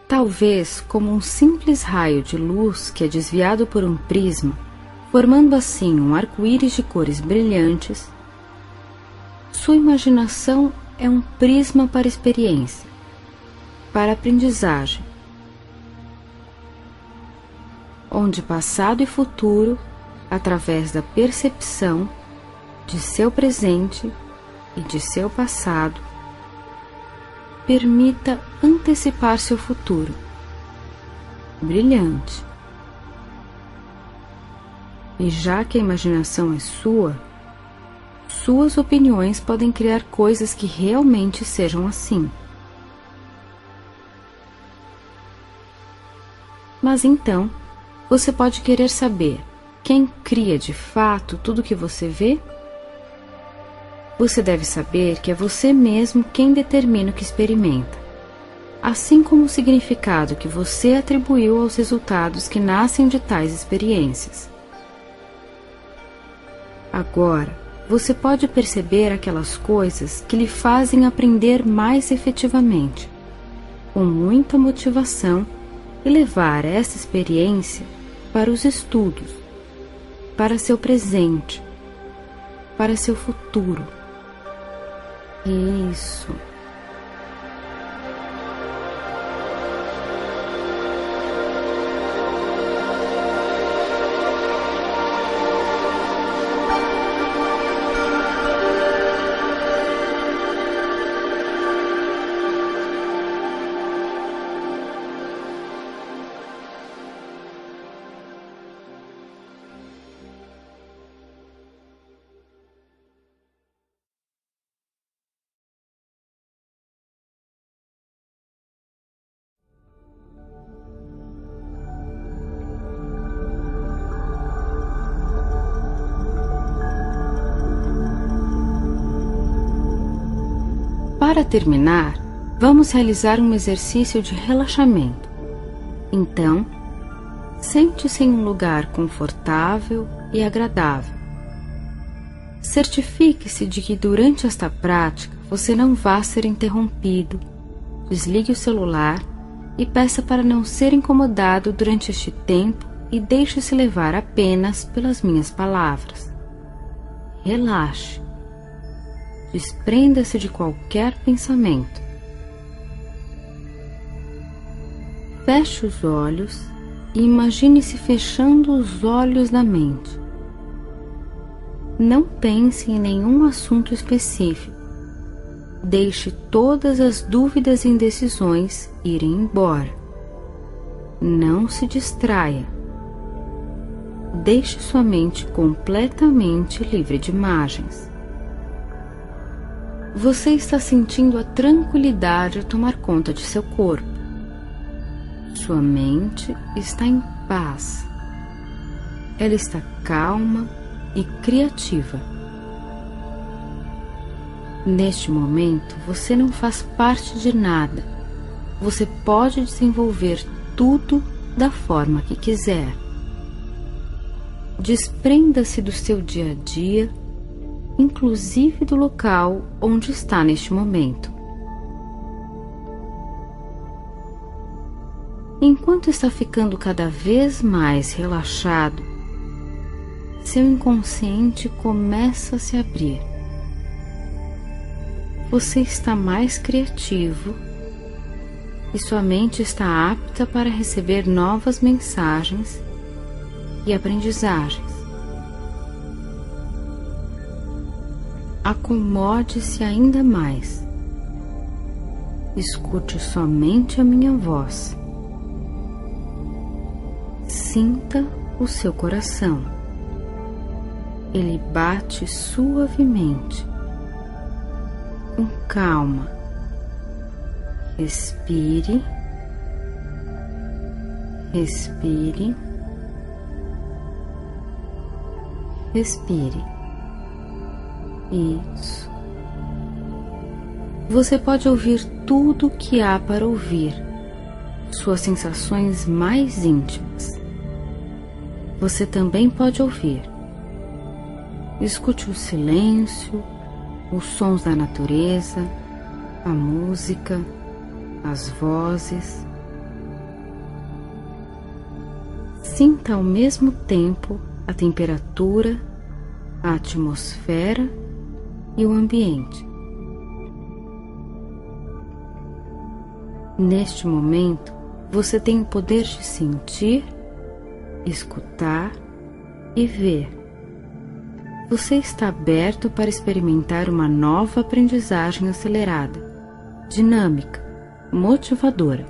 Talvez como um simples raio de luz que é desviado por um prisma, formando assim um arco-íris de cores brilhantes, sua imaginação é um prisma para experiência, para aprendizagem, onde passado e futuro, através da percepção de seu presente e de seu passado, permita antecipar seu futuro, brilhante. E já que a imaginação é sua, suas opiniões podem criar coisas que realmente sejam assim. Mas então, você pode querer saber quem cria de fato tudo o que você vê? Você deve saber que é você mesmo quem determina o que experimenta, assim como o significado que você atribuiu aos resultados que nascem de tais experiências. Agora, você pode perceber aquelas coisas que lhe fazem aprender mais efetivamente, com muita motivação, e levar essa experiência para os estudos, para seu presente, para seu futuro. Isso. Para terminar, vamos realizar um exercício de relaxamento. Então, sente-se em um lugar confortável e agradável. Certifique-se de que durante esta prática você não vá ser interrompido. Desligue o celular e peça para não ser incomodado durante este tempo e deixe-se levar apenas pelas minhas palavras. Relaxe. Desprenda-se de qualquer pensamento. Feche os olhos e imagine-se fechando os olhos da mente. Não pense em nenhum assunto específico. Deixe todas as dúvidas e indecisões irem embora. Não se distraia. Deixe sua mente completamente livre de imagens. Você está sentindo a tranquilidade a tomar conta de seu corpo. Sua mente está em paz. Ela está calma e criativa. Neste momento, você não faz parte de nada. Você pode desenvolver tudo da forma que quiser. Desprenda-se do seu dia a dia, inclusive do local onde está neste momento. Enquanto está ficando cada vez mais relaxado, seu inconsciente começa a se abrir. Você está mais criativo e sua mente está apta para receber novas mensagens e aprendizagens. Acomode-se ainda mais. Escute somente a minha voz. Sinta o seu coração. Ele bate suavemente. Com calma. Respire. Respire. Respire. Isso. Você pode ouvir tudo o que há para ouvir, suas sensações mais íntimas. Você também pode ouvir. Escute o silêncio, os sons da natureza, a música, as vozes. Sinta ao mesmo tempo a temperatura, a atmosfera e o ambiente. Neste momento, você tem o poder de sentir, escutar e ver. Você está aberto para experimentar uma nova aprendizagem acelerada, dinâmica, motivadora.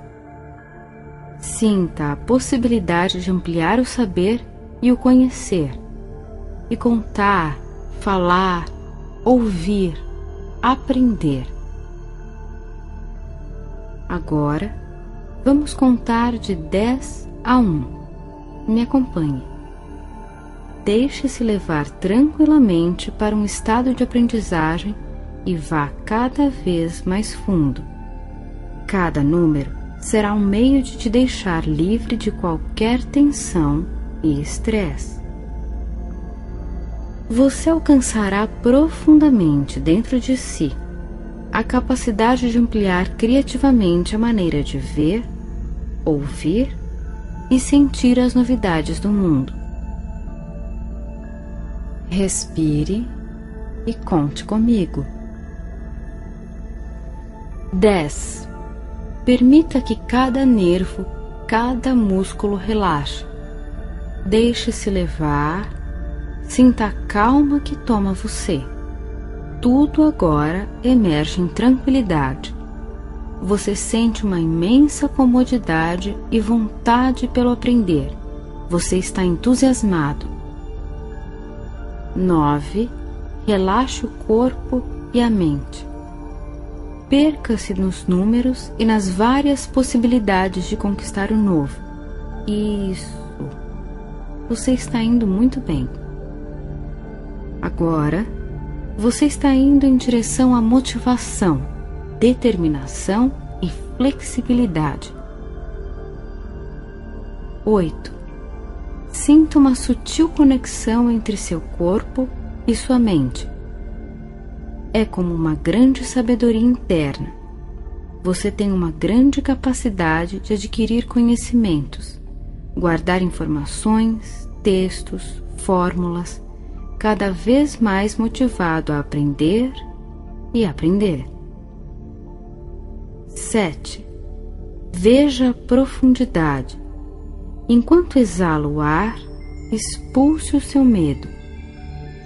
Sinta a possibilidade de ampliar o saber e o conhecer, e contar, falar, ouvir, aprender. Agora, vamos contar de 10 a 1. Me acompanhe. Deixe-se levar tranquilamente para um estado de aprendizagem e vá cada vez mais fundo. Cada número será um meio de te deixar livre de qualquer tensão e estresse. Você alcançará profundamente dentro de si a capacidade de ampliar criativamente a maneira de ver, ouvir e sentir as novidades do mundo. Respire e conte comigo. 10. Permita que cada nervo, cada músculo relaxe. Deixe-se levar, sinta a calma que toma você. Tudo agora emerge em tranquilidade. Você sente uma imensa comodidade e vontade pelo aprender. Você está entusiasmado. 9. Relaxe o corpo e a mente. Perca-se nos números e nas várias possibilidades de conquistar o novo. Isso. Você está indo muito bem. Agora, você está indo em direção à motivação, determinação e flexibilidade. 8. Sinta uma sutil conexão entre seu corpo e sua mente. É como uma grande sabedoria interna. Você tem uma grande capacidade de adquirir conhecimentos, guardar informações, textos, fórmulas, cada vez mais motivado a aprender e aprender. 7. Veja a profundidade. Enquanto exala o ar, expulse o seu medo.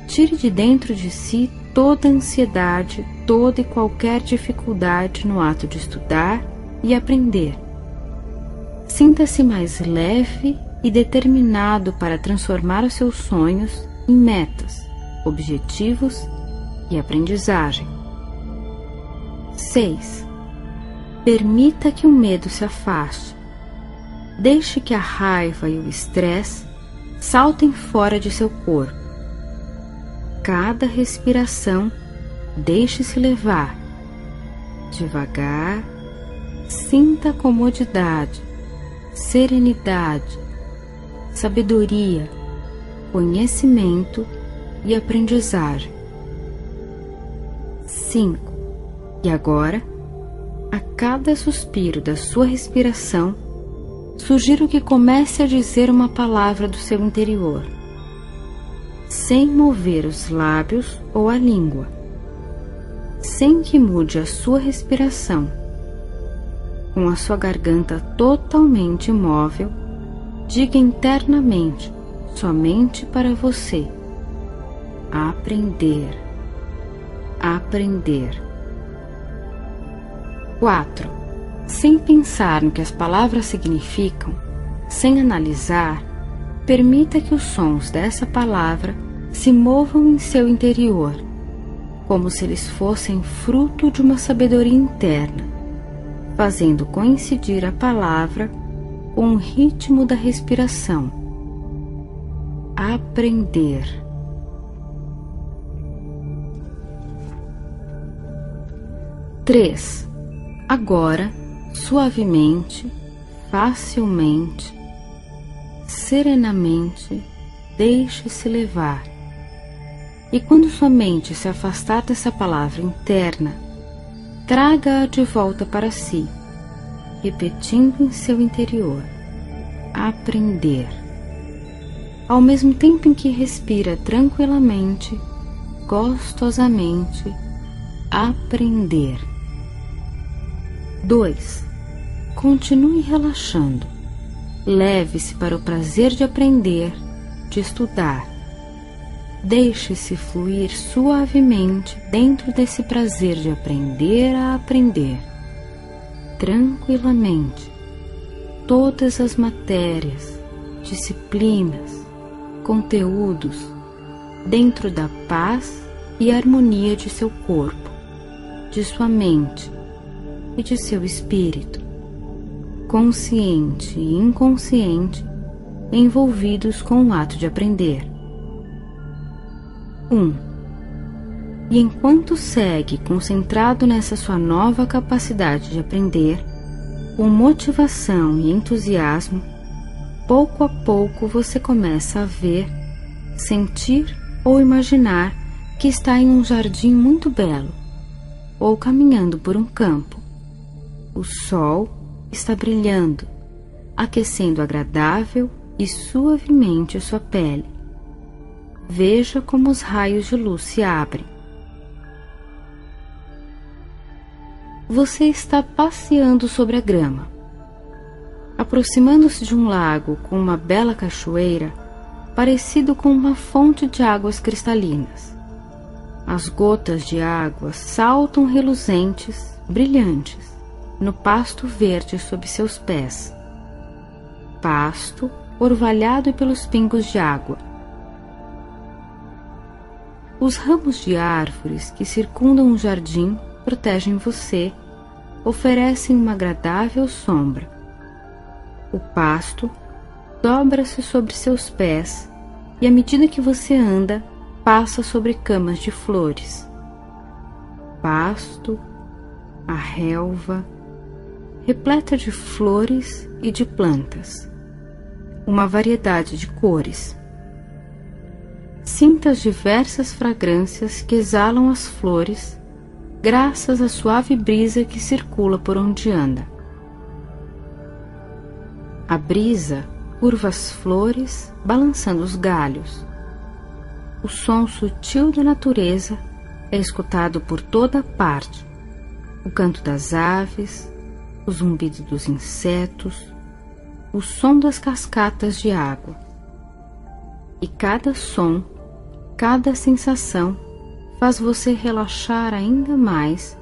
Tire de dentro de si toda a ansiedade, toda e qualquer dificuldade no ato de estudar e aprender. Sinta-se mais leve e determinado para transformar os seus sonhos em metas, objetivos e aprendizagem. 6. Permita que o medo se afaste. Deixe que a raiva e o estresse saltem fora de seu corpo. Cada respiração Deixe-se levar. Devagar, sinta a comodidade, serenidade, sabedoria, conhecimento e aprendizagem. 5. E agora, a cada suspiro da sua respiração, sugiro que comece a dizer uma palavra do seu interior, sem mover os lábios ou a língua, sem que mude a sua respiração. Com a sua garganta totalmente imóvel, diga internamente, somente para você: aprender, aprender. 4. Sem pensar no que as palavras significam, sem analisar, permita que os sons dessa palavra se movam em seu interior, como se eles fossem fruto de uma sabedoria interna, fazendo coincidir a palavra com o ritmo da respiração. Aprender. 3. Agora, suavemente, facilmente, serenamente, deixe-se levar. E quando sua mente se afastar dessa palavra interna, traga-a de volta para si, repetindo em seu interior: aprender. Ao mesmo tempo em que respira tranquilamente, gostosamente, aprender. 2. Continue relaxando. Leve-se para o prazer de aprender, de estudar. Deixe-se fluir suavemente dentro desse prazer de aprender a aprender. Tranquilamente, todas as matérias, disciplinas, conteúdos, dentro da paz e harmonia de seu corpo, de sua mente e de seu espírito, consciente e inconsciente, envolvidos com o ato de aprender. 1. E enquanto segue concentrado nessa sua nova capacidade de aprender, com motivação e entusiasmo, pouco a pouco você começa a ver, sentir ou imaginar que está em um jardim muito belo, ou caminhando por um campo. O sol está brilhando, aquecendo agradável e suavemente a sua pele. Veja como os raios de luz se abrem. Você está passeando sobre a grama. Aproximando-se de um lago com uma bela cachoeira, parecido com uma fonte de águas cristalinas. As gotas de água saltam reluzentes, brilhantes, no pasto verde sob seus pés. Pasto orvalhado pelos pingos de água. Os ramos de árvores que circundam o jardim protegem você, oferecem uma agradável sombra. O pasto dobra-se sobre seus pés e, à medida que você anda, passa sobre camas de flores. Pasto, a relva, repleta de flores e de plantas, uma variedade de cores. Sinta as diversas fragrâncias que exalam as flores, graças à suave brisa que circula por onde anda. A brisa curva as flores, balançando os galhos. O som sutil da natureza é escutado por toda parte. O canto das aves, o zumbido dos insetos, o som das cascatas de água. E cada som, cada sensação faz você relaxar ainda mais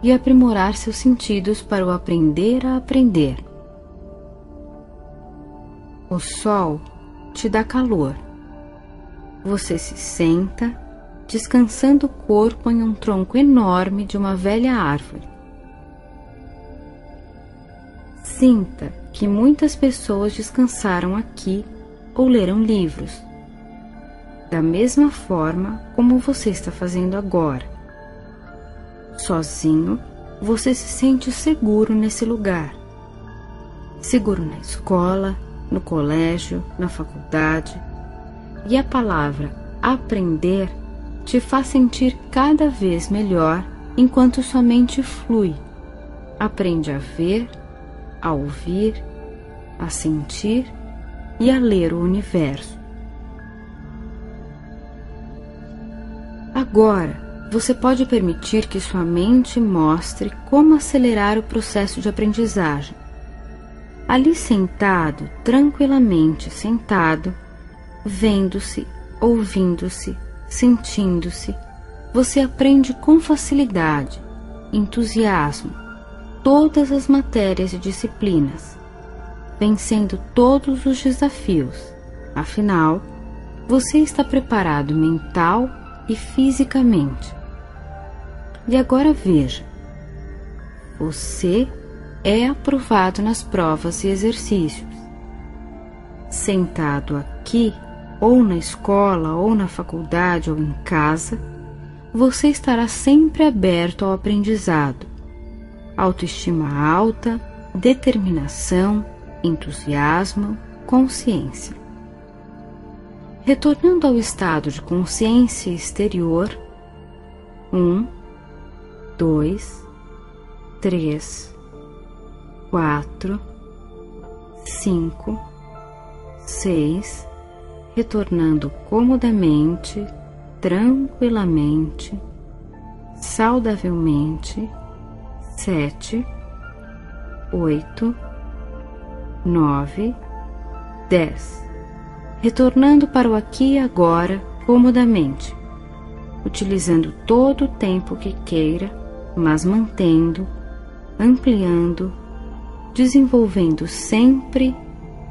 e aprimorar seus sentidos para o aprender a aprender. O sol te dá calor. Você se senta, descansando o corpo em um tronco enorme de uma velha árvore. Sinta que muitas pessoas descansaram aqui ou leram livros, da mesma forma como você está fazendo agora, Sozinho, você se sente seguro nesse lugar. Seguro na escola, no colégio, na faculdade. E a palavra aprender te faz sentir cada vez melhor enquanto sua mente flui. Aprende a ver, a ouvir, a sentir e a ler o universo. Agora, você pode permitir que sua mente mostre como acelerar o processo de aprendizagem. Ali sentado, tranquilamente sentado, vendo-se, ouvindo-se, sentindo-se, você aprende com facilidade, entusiasmo, todas as matérias e disciplinas, vencendo todos os desafios. Afinal, você está preparado mental e fisicamente. E agora veja, você é aprovado nas provas e exercícios. Sentado aqui, ou na escola, ou na faculdade, ou em casa, você estará sempre aberto ao aprendizado. Autoestima alta, determinação, entusiasmo, consciência. Retornando ao estado de consciência exterior, 1, 2, 3, 4, 5, 6, retornando comodamente, tranquilamente, saudavelmente, 7, 8, 9, 10. Retornando para o aqui e agora comodamente, utilizando todo o tempo que queira, mas mantendo, ampliando, desenvolvendo sempre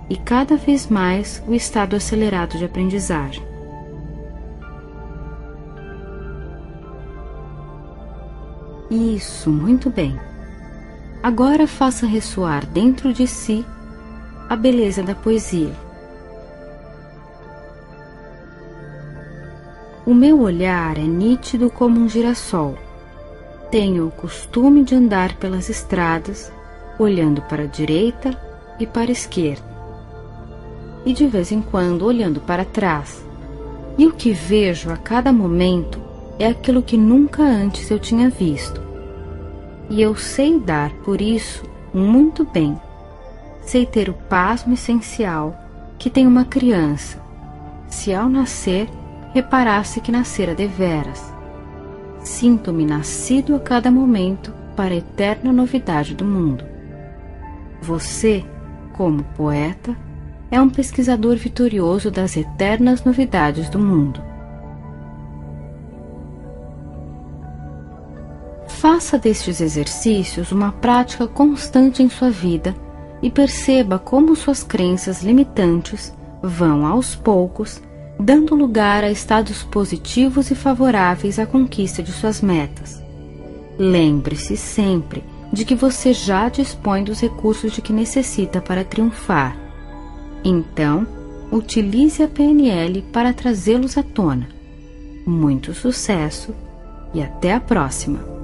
e cada vez mais o estado acelerado de aprendizagem. Isso, muito bem. Agora faça ressoar dentro de si a beleza da poesia. O meu olhar é nítido como um girassol. Tenho o costume de andar pelas estradas, olhando para a direita e para a esquerda, e de vez em quando olhando para trás. E o que vejo a cada momento é aquilo que nunca antes eu tinha visto. E eu sei dar por isso muito bem. Sei ter o pasmo essencial que tem uma criança, se ao nascer reparasse que nascera deveras. Sinto-me nascido a cada momento para a eterna novidade do mundo. Você, como poeta, é um pesquisador vitorioso das eternas novidades do mundo. Faça destes exercícios uma prática constante em sua vida e perceba como suas crenças limitantes vão, aos poucos, dando lugar a estados positivos e favoráveis à conquista de suas metas. Lembre-se sempre de que você já dispõe dos recursos de que necessita para triunfar. Então, utilize a PNL para trazê-los à tona. Muito sucesso e até a próxima!